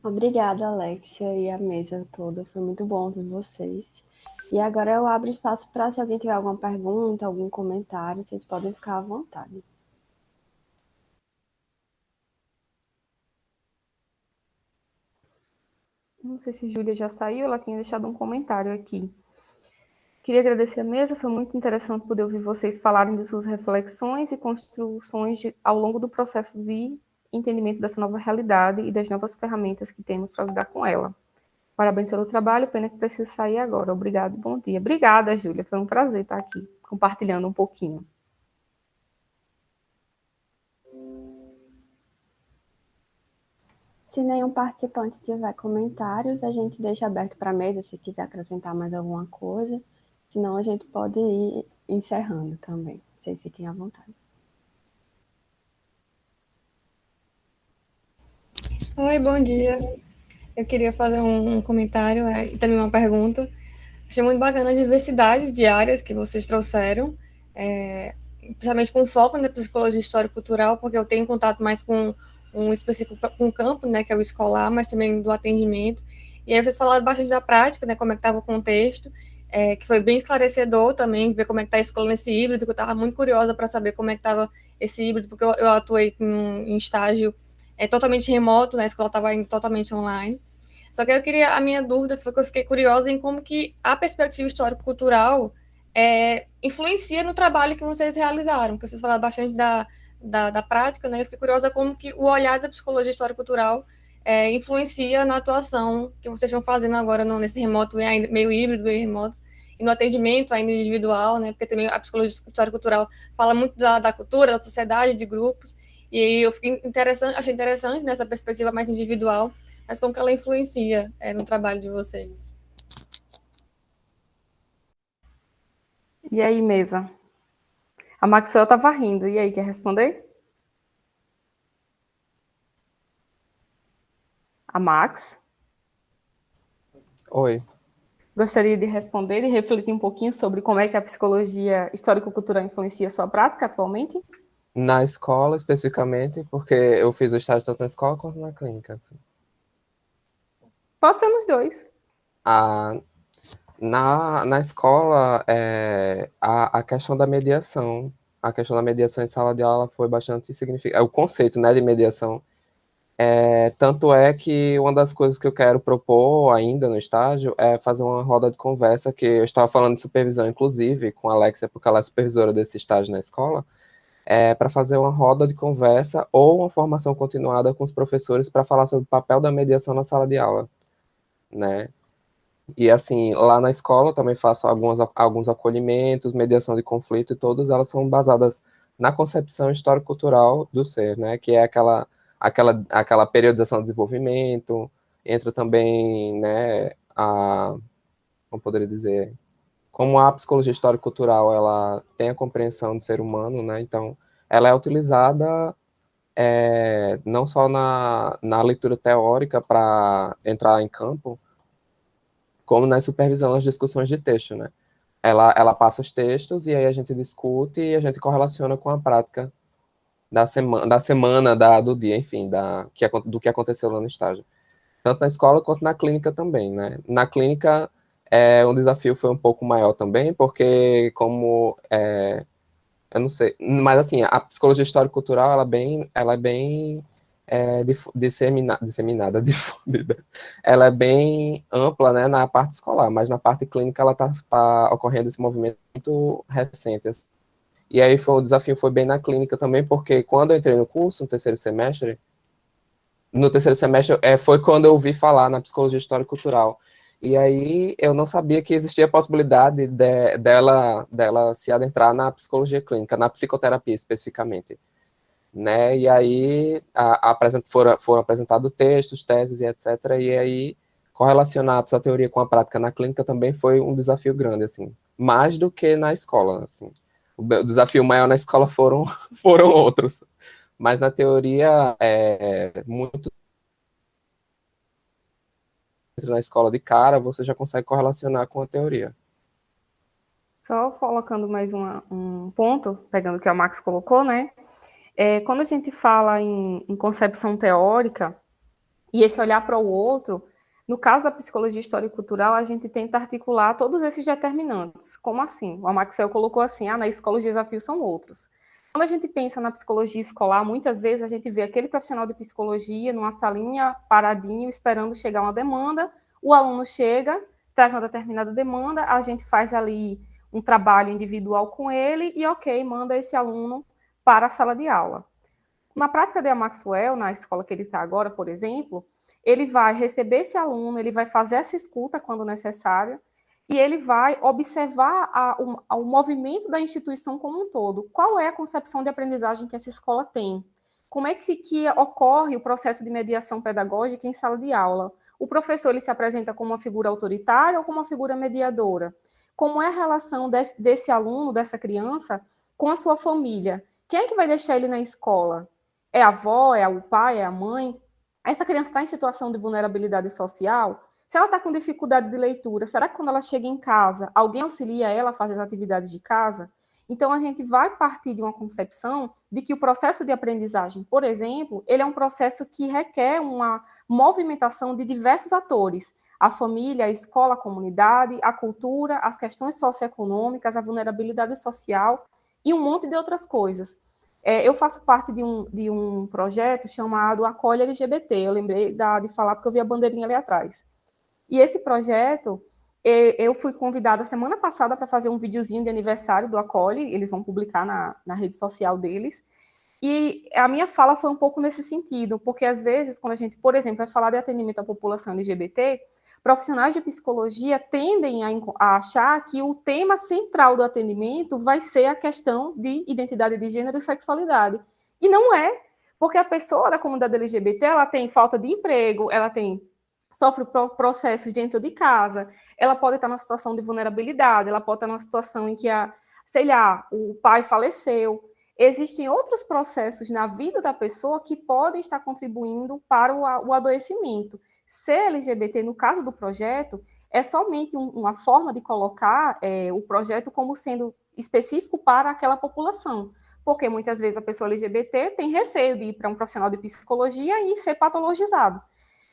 Obrigada, Alexia, e a mesa toda. Foi muito bom ouvir vocês. E agora eu abro espaço para, se alguém tiver alguma pergunta, algum comentário, vocês podem ficar à vontade. Não sei se Júlia já saiu, ela tinha deixado um comentário aqui. Queria agradecer a mesa, foi muito interessante poder ouvir vocês falarem de suas reflexões e construções ao longo do processo de entendimento dessa nova realidade e das novas ferramentas que temos para lidar com ela. Parabéns pelo trabalho, pena que precisa sair agora. Obrigado e bom dia. Obrigada, Júlia, foi um prazer estar aqui compartilhando um pouquinho. Se nenhum participante tiver comentários, a gente deixa aberto para a mesa se quiser acrescentar mais alguma coisa. Senão, a gente pode ir encerrando também. Vocês fiquem à vontade. Oi, bom dia. Eu queria fazer um comentário e também uma pergunta. Achei muito bacana a diversidade de áreas que vocês trouxeram, principalmente com foco na psicologia histórico-cultural, porque eu tenho contato mais com um específico com o campo, né, que é o escolar, mas também do atendimento. E aí vocês falaram bastante da prática, né, como é que estava o contexto, que foi bem esclarecedor também, ver como é que está a escola nesse híbrido, que eu estava muito curiosa para saber como é que estava esse híbrido, porque eu atuei em estágio totalmente remoto, né, a escola estava indo totalmente online. Só que a minha dúvida foi que eu fiquei curiosa em como que a perspectiva histórico-cultural influencia no trabalho que vocês realizaram, porque vocês falaram bastante da prática, né? Eu fiquei curiosa como que o olhar da psicologia histórico-cultural influencia na atuação que vocês estão fazendo agora nesse remoto, meio híbrido, meio remoto, e no atendimento ainda individual, né? Porque também a psicologia histórico-cultural fala muito da cultura, da sociedade, de grupos, e aí eu achei interessante nessa perspectiva mais individual, mas como que ela influencia no trabalho de vocês. E aí, mesa? A Maxwell estava rindo. E aí, quer responder? A Max? Oi. Gostaria de responder e refletir um pouquinho sobre como é que a psicologia histórico-cultural influencia a sua prática atualmente? Na escola, especificamente, porque eu fiz o estágio tanto na escola quanto na clínica. Assim. Pode ser nos dois. Na escola, a questão da mediação, em sala de aula foi bastante significativa. O conceito, né, de mediação. Tanto é que uma das coisas que eu quero propor ainda no estágio é fazer uma roda de conversa, que eu estava falando de supervisão, inclusive, com a Alexia, porque ela é supervisora desse estágio na escola, para fazer uma roda de conversa ou uma formação continuada com os professores para falar sobre o papel da mediação na sala de aula, né? E assim, lá na escola eu também faço alguns acolhimentos, mediação de conflito, e todas elas são basadas na concepção histórico-cultural do ser, né? Que é aquela periodização do desenvolvimento, entra também, né, como poderia dizer, como a psicologia histórico-cultural, ela tem a compreensão do ser humano, né? Então, ela é utilizada não só na leitura teórica para entrar em campo, como na supervisão das discussões de texto, né? Ela passa os textos e aí a gente discute e a gente correlaciona com a prática do dia, enfim, do que aconteceu lá no estágio. Tanto na escola quanto na clínica também, né? Na clínica, o desafio foi um pouco maior também, porque eu não sei, mas assim, a psicologia histórico-cultural, ela é bem disseminada, difundida. Ela é bem ampla, né, na parte escolar, mas na parte clínica ela tá ocorrendo esse movimento muito recente, assim. E aí o desafio foi bem na clínica também, porque quando eu entrei no curso, no terceiro semestre foi quando eu ouvi falar na psicologia histórico-cultural. E aí eu não sabia que existia a possibilidade dela se adentrar na psicologia clínica, na psicoterapia especificamente, né? E aí foram apresentados textos, teses e etc. E aí correlacionar essa teoria com a prática na clínica também foi um desafio grande, assim, mais do que na escola, assim. O desafio maior na escola foram outros, mas na teoria muito na escola de cara, você já consegue correlacionar com a teoria. Só colocando mais um ponto, pegando o que a Max colocou, né? Quando a gente fala em concepção teórica e esse olhar para o outro, no caso da psicologia histórico-cultural, a gente tenta articular todos esses determinantes. Como assim? O Maxwell colocou assim, na escola os desafios são outros. Quando a gente pensa na psicologia escolar, muitas vezes a gente vê aquele profissional de psicologia numa salinha, paradinho, esperando chegar uma demanda, o aluno chega, traz uma determinada demanda, a gente faz ali um trabalho individual com ele e, ok, manda esse aluno para a sala de aula. Na prática de Maxwell, na escola que ele está agora, por exemplo, ele vai receber esse aluno, ele vai fazer essa escuta quando necessário, e ele vai observar o movimento da instituição como um todo. Qual é a concepção de aprendizagem que essa escola tem? Como é que ocorre o processo de mediação pedagógica em sala de aula? O professor ele se apresenta como uma figura autoritária ou como uma figura mediadora? Como é a relação desse aluno, dessa criança, com a sua família? Quem é que vai deixar ele na escola? É a avó, é o pai, é a mãe? Essa criança está em situação de vulnerabilidade social? Se ela está com dificuldade de leitura, será que quando ela chega em casa, alguém auxilia ela a fazer as atividades de casa? Então, a gente vai partir de uma concepção de que o processo de aprendizagem, por exemplo, ele é um processo que requer uma movimentação de diversos atores. A família, a escola, a comunidade, a cultura, as questões socioeconômicas, a vulnerabilidade social e um monte de outras coisas. Eu faço parte de um projeto chamado Acolhe LGBT. Eu lembrei de falar porque eu vi a bandeirinha ali atrás. E esse projeto, eu fui convidada semana passada para fazer um videozinho de aniversário do Acolhe, eles vão publicar na rede social deles. E a minha fala foi um pouco nesse sentido, porque às vezes, quando a gente, por exemplo, vai falar de atendimento à população LGBT, profissionais de psicologia tendem a achar que o tema central do atendimento vai ser a questão de identidade de gênero e sexualidade. E não é, porque a pessoa da comunidade LGBT, ela tem falta de emprego, sofre processos dentro de casa, ela pode estar numa situação de vulnerabilidade, ela pode estar numa situação em que, o pai faleceu. Existem outros processos na vida da pessoa que podem estar contribuindo para o adoecimento. Ser LGBT, no caso do projeto, é somente uma forma de colocar o projeto como sendo específico para aquela população. Porque muitas vezes a pessoa LGBT tem receio de ir para um profissional de psicologia e ser patologizado.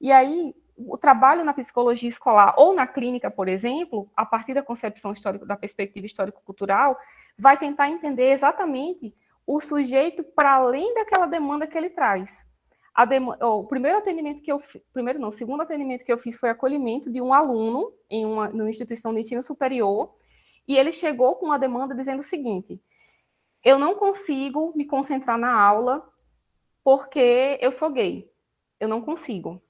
E aí, o trabalho na psicologia escolar ou na clínica, por exemplo, a partir da concepção histórica, da perspectiva histórico-cultural, vai tentar entender exatamente o sujeito para além daquela demanda que ele traz. O primeiro atendimento que eu o segundo atendimento que eu fiz foi acolhimento de um aluno numa instituição de ensino superior, e ele chegou com uma demanda dizendo o seguinte: eu não consigo me concentrar na aula porque eu sou gay. Eu não consigo.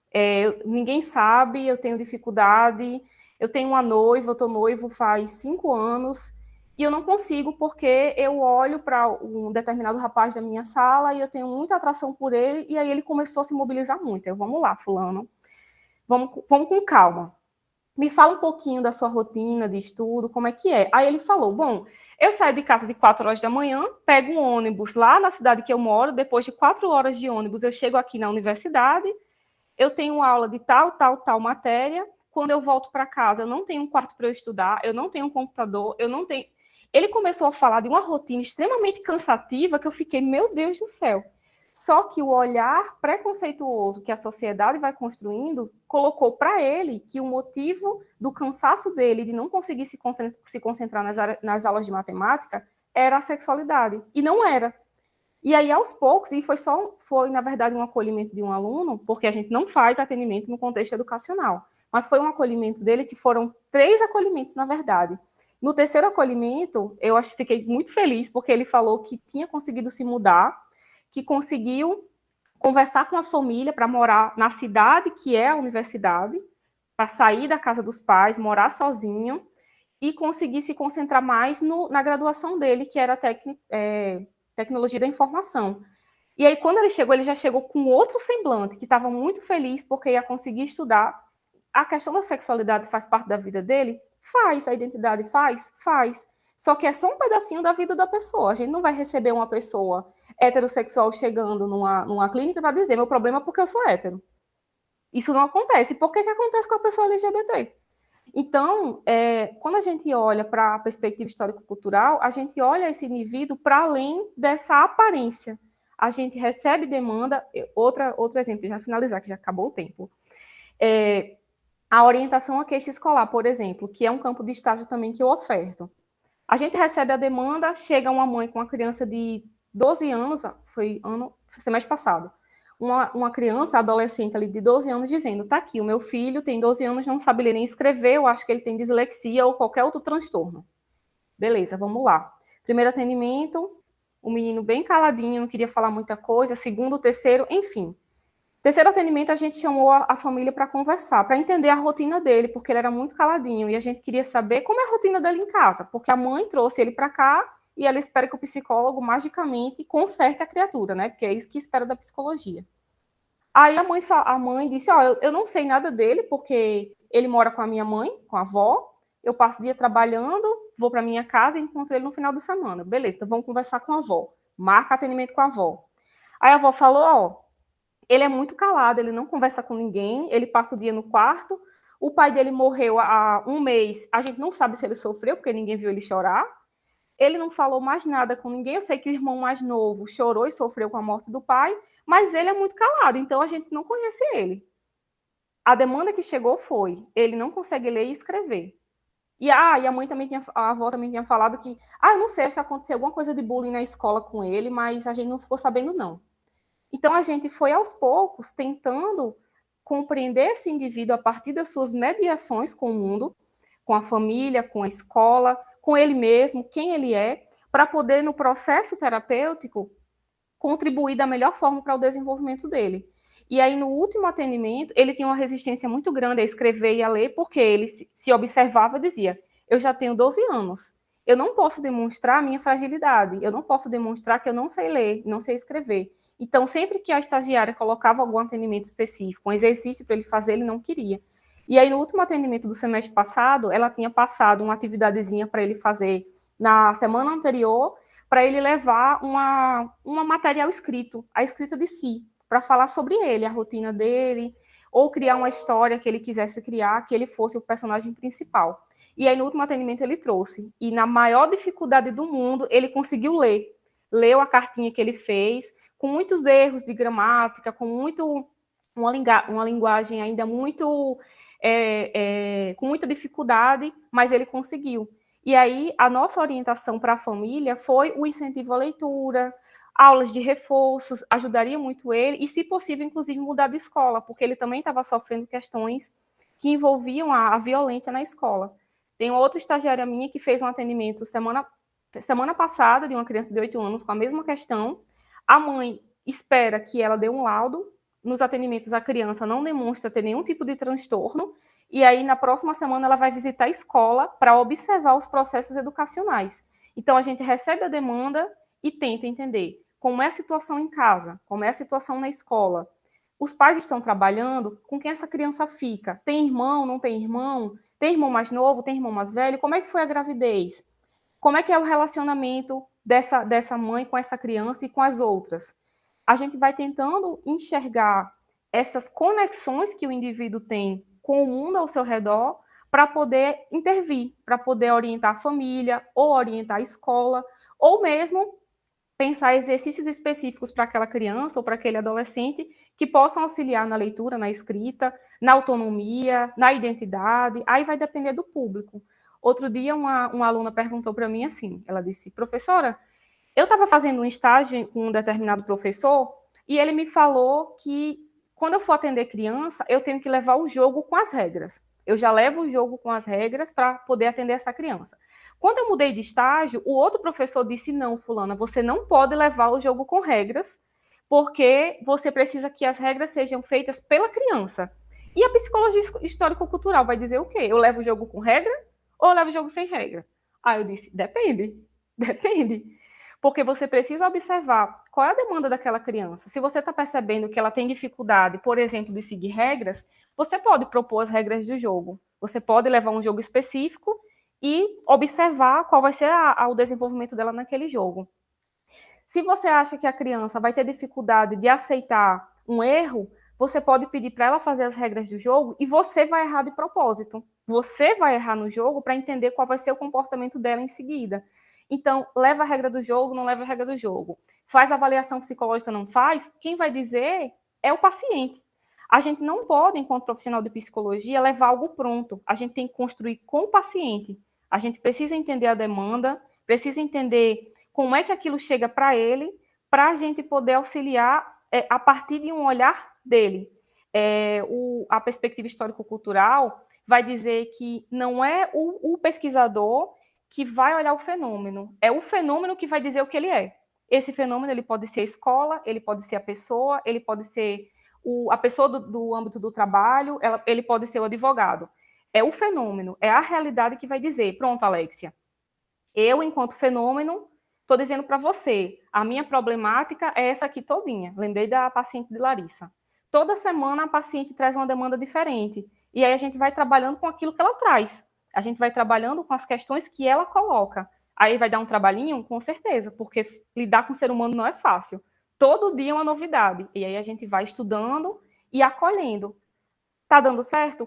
Ninguém sabe, eu tenho dificuldade, eu tenho uma noiva, eu estou noivo faz 5 anos, e eu não consigo porque eu olho para um determinado rapaz da minha sala e eu tenho muita atração por ele, e aí ele começou a se mobilizar muito. Vamos lá, fulano, vamos com calma. Me fala um pouquinho da sua rotina de estudo, como é que é. Aí ele falou, bom, eu saio de casa de 4 horas da manhã, pego um ônibus lá na cidade que eu moro, depois de 4 horas de ônibus eu chego aqui na universidade, eu tenho aula de tal matéria, quando eu volto para casa eu não tenho um quarto para eu estudar, eu não tenho um computador, eu não tenho... Ele começou a falar de uma rotina extremamente cansativa que eu fiquei, meu Deus do céu. Só que o olhar preconceituoso que a sociedade vai construindo colocou para ele que o motivo do cansaço dele de não conseguir se concentrar nas aulas de matemática era a sexualidade. E não era. E aí, aos poucos, e foi, na verdade, um acolhimento de um aluno, porque a gente não faz atendimento no contexto educacional, mas foi um acolhimento dele que foram 3 acolhimentos, na verdade. No terceiro acolhimento, eu fiquei muito feliz, porque ele falou que tinha conseguido se mudar, que conseguiu conversar com a família para morar na cidade, que é a universidade, para sair da casa dos pais, morar sozinho, e conseguir se concentrar mais na graduação dele, que era tecnologia da informação. E aí, quando ele chegou, ele já chegou com outro semblante, que estava muito feliz, porque ia conseguir estudar. A questão da sexualidade faz parte da vida dele? Faz. A identidade faz? Faz. Só que é só um pedacinho da vida da pessoa. A gente não vai receber uma pessoa heterossexual chegando numa clínica para dizer, meu problema é porque eu sou hétero. Isso não acontece. Por que acontece com a pessoa LGBT? Então, quando a gente olha para a perspectiva histórico-cultural, a gente olha esse indivíduo para além dessa aparência. A gente recebe demanda... Outro exemplo, já finalizar, que já acabou o tempo. A orientação à queixa escolar, por exemplo, que é um campo de estágio também que eu oferto. A gente recebe a demanda, chega uma mãe com uma criança de 12 anos, foi semestre passado, uma criança, adolescente ali de 12 anos, dizendo, tá aqui, o meu filho tem 12 anos, não sabe ler nem escrever, eu acho que ele tem dislexia ou qualquer outro transtorno. Beleza, vamos lá. Primeiro atendimento, o menino bem caladinho, não queria falar muita coisa, segundo, terceiro, enfim. Terceiro atendimento, a gente chamou a família para conversar, para entender a rotina dele, porque ele era muito caladinho, e a gente queria saber como é a rotina dele em casa, porque a mãe trouxe ele para cá, e ela espera que o psicólogo magicamente conserte a criatura, né? Porque é isso que espera da psicologia. Aí a mãe disse, eu não sei nada dele, porque ele mora com a minha mãe, com a avó, eu passo o dia trabalhando, vou para minha casa e encontro ele no final de semana. Beleza, então vamos conversar com a avó. Marca atendimento com a avó. Aí a avó falou, ele é muito calado, ele não conversa com ninguém, ele passa o dia no quarto, o pai dele morreu há 1 mês, a gente não sabe se ele sofreu, porque ninguém viu ele chorar, ele não falou mais nada com ninguém, eu sei que o irmão mais novo chorou e sofreu com a morte do pai, mas ele é muito calado, então a gente não conhece ele. A demanda que chegou foi, ele não consegue ler e escrever. E a avó também tinha falado que, eu não sei, acho que aconteceu alguma coisa de bullying na escola com ele, mas a gente não ficou sabendo não. Então, a gente foi, aos poucos, tentando compreender esse indivíduo a partir das suas mediações com o mundo, com a família, com a escola, com ele mesmo, quem ele é, para poder, no processo terapêutico, contribuir da melhor forma para o desenvolvimento dele. E aí, no último atendimento, ele tinha uma resistência muito grande a escrever e a ler, porque ele se observava e dizia, eu já tenho 12 anos, eu não posso demonstrar a minha fragilidade, eu não posso demonstrar que eu não sei ler, não sei escrever. Então, sempre que a estagiária colocava algum atendimento específico, um exercício para ele fazer, ele não queria. E aí, no último atendimento do semestre passado, ela tinha passado uma atividadezinha para ele fazer na semana anterior, para ele levar uma material escrito, a escrita de si, para falar sobre ele, a rotina dele, ou criar uma história que ele quisesse criar, que ele fosse o personagem principal. E aí, no último atendimento, ele trouxe. E na maior dificuldade do mundo, ele conseguiu ler. Leu a cartinha que ele fez, com muitos erros de gramática, com uma linguagem ainda muito com muita dificuldade, mas ele conseguiu. E aí, a nossa orientação para a família foi o incentivo à leitura, aulas de reforços, ajudaria muito ele, e, se possível, inclusive, mudar de escola, porque ele também estava sofrendo questões que envolviam a violência na escola. Tem outra estagiária minha que fez um atendimento semana passada de uma criança de 8 anos com a mesma questão. A mãe espera que ela dê um laudo. Nos atendimentos, a criança não demonstra ter nenhum tipo de transtorno, e aí, na próxima semana, ela vai visitar a escola para observar os processos educacionais. Então, a gente recebe a demanda e tenta entender como é a situação em casa, como é a situação na escola. Os pais estão trabalhando, com quem essa criança fica? Tem irmão, não tem irmão? Tem irmão mais novo, tem irmão mais velho? Como é que foi a gravidez? Como é que é o relacionamento dessa mãe com essa criança e com as outras? A gente vai tentando enxergar essas conexões que o indivíduo tem com o mundo ao seu redor para poder intervir, para poder orientar a família, ou orientar a escola, ou mesmo pensar exercícios específicos para aquela criança ou para aquele adolescente que possam auxiliar na leitura, na escrita, na autonomia, na identidade. Aí vai depender do público. Outro dia, uma aluna perguntou para mim assim, ela disse: professora, eu estava fazendo um estágio com um determinado professor e ele me falou que quando eu for atender criança, eu tenho que levar o jogo com as regras. Eu já levo o jogo com as regras para poder atender essa criança. Quando eu mudei de estágio, o outro professor disse: não, fulana, você não pode levar o jogo com regras, porque você precisa que as regras sejam feitas pela criança. E a psicologia histórico-cultural vai dizer o quê? Eu levo o jogo com regra ou eu levo o jogo sem regra? Aí eu disse: depende. Porque você precisa observar qual é a demanda daquela criança. Se você está percebendo que ela tem dificuldade, por exemplo, de seguir regras, você pode propor as regras do jogo. Você pode levar um jogo específico e observar qual vai ser o desenvolvimento dela naquele jogo. Se você acha que a criança vai ter dificuldade de aceitar um erro, você pode pedir para ela fazer as regras do jogo e você vai errar de propósito. Você vai errar no jogo para entender qual vai ser o comportamento dela em seguida. Então, leva a regra do jogo, não leva a regra do jogo. Faz avaliação psicológica, não faz? Quem vai dizer é o paciente. A gente não pode, enquanto profissional de psicologia, levar algo pronto. A gente tem que construir com o paciente. A gente precisa entender a demanda, precisa entender como é que aquilo chega para ele, para a gente poder auxiliar a partir de um olhar dele. A perspectiva histórico-cultural vai dizer que não é o pesquisador que vai olhar o fenômeno, é o fenômeno que vai dizer o que ele é. Esse fenômeno ele pode ser a escola, ele pode ser a pessoa, ele pode ser a pessoa do âmbito do trabalho, ele pode ser o advogado. É o fenômeno, é a realidade que vai dizer: pronto, Alexia, eu, enquanto fenômeno, estou dizendo para você, a minha problemática é essa aqui todinha. Lembrei da paciente de Larissa. Toda semana a paciente traz uma demanda diferente, e aí a gente vai trabalhando com aquilo que ela traz. A gente vai trabalhando com as questões que ela coloca. Aí vai dar um trabalhinho? Com certeza, porque lidar com o ser humano não é fácil. Todo dia é uma novidade. E aí a gente vai estudando e acolhendo. Está dando certo?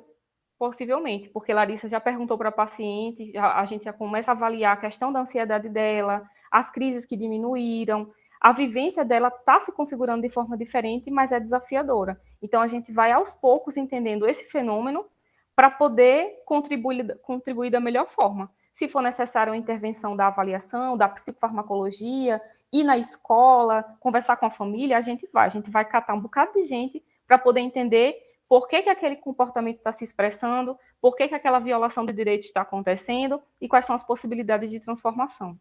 Possivelmente, porque Larissa já perguntou para a paciente, a gente já começa a avaliar a questão da ansiedade dela, as crises que diminuíram, a vivência dela está se configurando de forma diferente, mas é desafiadora. Então, a gente vai aos poucos entendendo esse fenômeno para poder contribuir da melhor forma. Se for necessário a intervenção da avaliação, da psicofarmacologia, ir na escola, conversar com a família, a gente vai catar um bocado de gente para poder entender por que aquele comportamento está se expressando, por que aquela violação de direitos está acontecendo e quais são as possibilidades de transformação.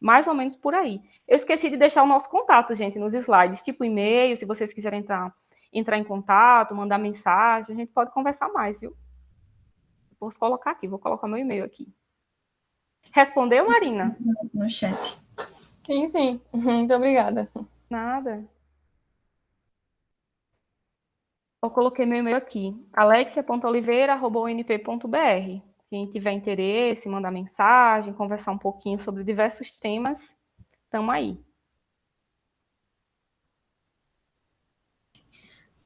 Mais ou menos por aí. Eu esqueci de deixar o nosso contato, gente, nos slides, tipo e-mail, se vocês quiserem entrar em contato, mandar mensagem, a gente pode conversar mais, viu? Posso colocar aqui, vou colocar meu e-mail aqui. Respondeu, Marina? No chat. Sim. Muito obrigada. Nada. Eu coloquei meu e-mail aqui, alexia.oliveira@unp.br. Quem tiver interesse, mandar mensagem, conversar um pouquinho sobre diversos temas, estamos aí.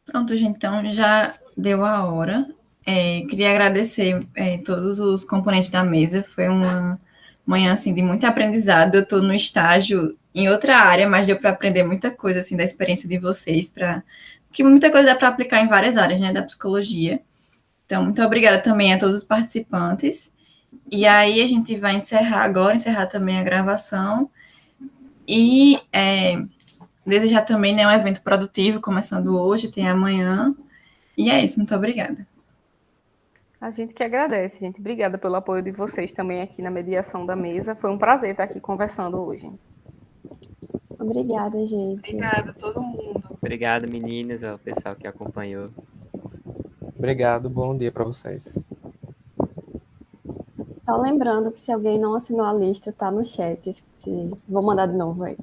Pronto, gente, então já deu a hora. Queria agradecer todos os componentes da mesa. Foi uma manhã assim, de muito aprendizado. Eu estou no estágio em outra área, mas deu para aprender muita coisa assim, da experiência de vocês, que muita coisa dá para aplicar em várias áreas, né, da psicologia. Então, muito obrigada também a todos os participantes. E aí a gente vai encerrar também a gravação e desejar também, né, um evento produtivo, começando hoje, tem amanhã. E é isso, muito obrigada. A gente que agradece, gente. Obrigada pelo apoio de vocês também aqui na mediação da mesa. Foi um prazer estar aqui conversando hoje. Obrigada, gente. Obrigada a todo mundo. Obrigado, meninas, ao pessoal que acompanhou. Obrigado, bom dia para vocês. Só lembrando que se alguém não assinou a lista, tá no chat. Vou mandar de novo aí.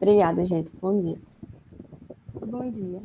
Obrigada, gente. Bom dia. Bom dia.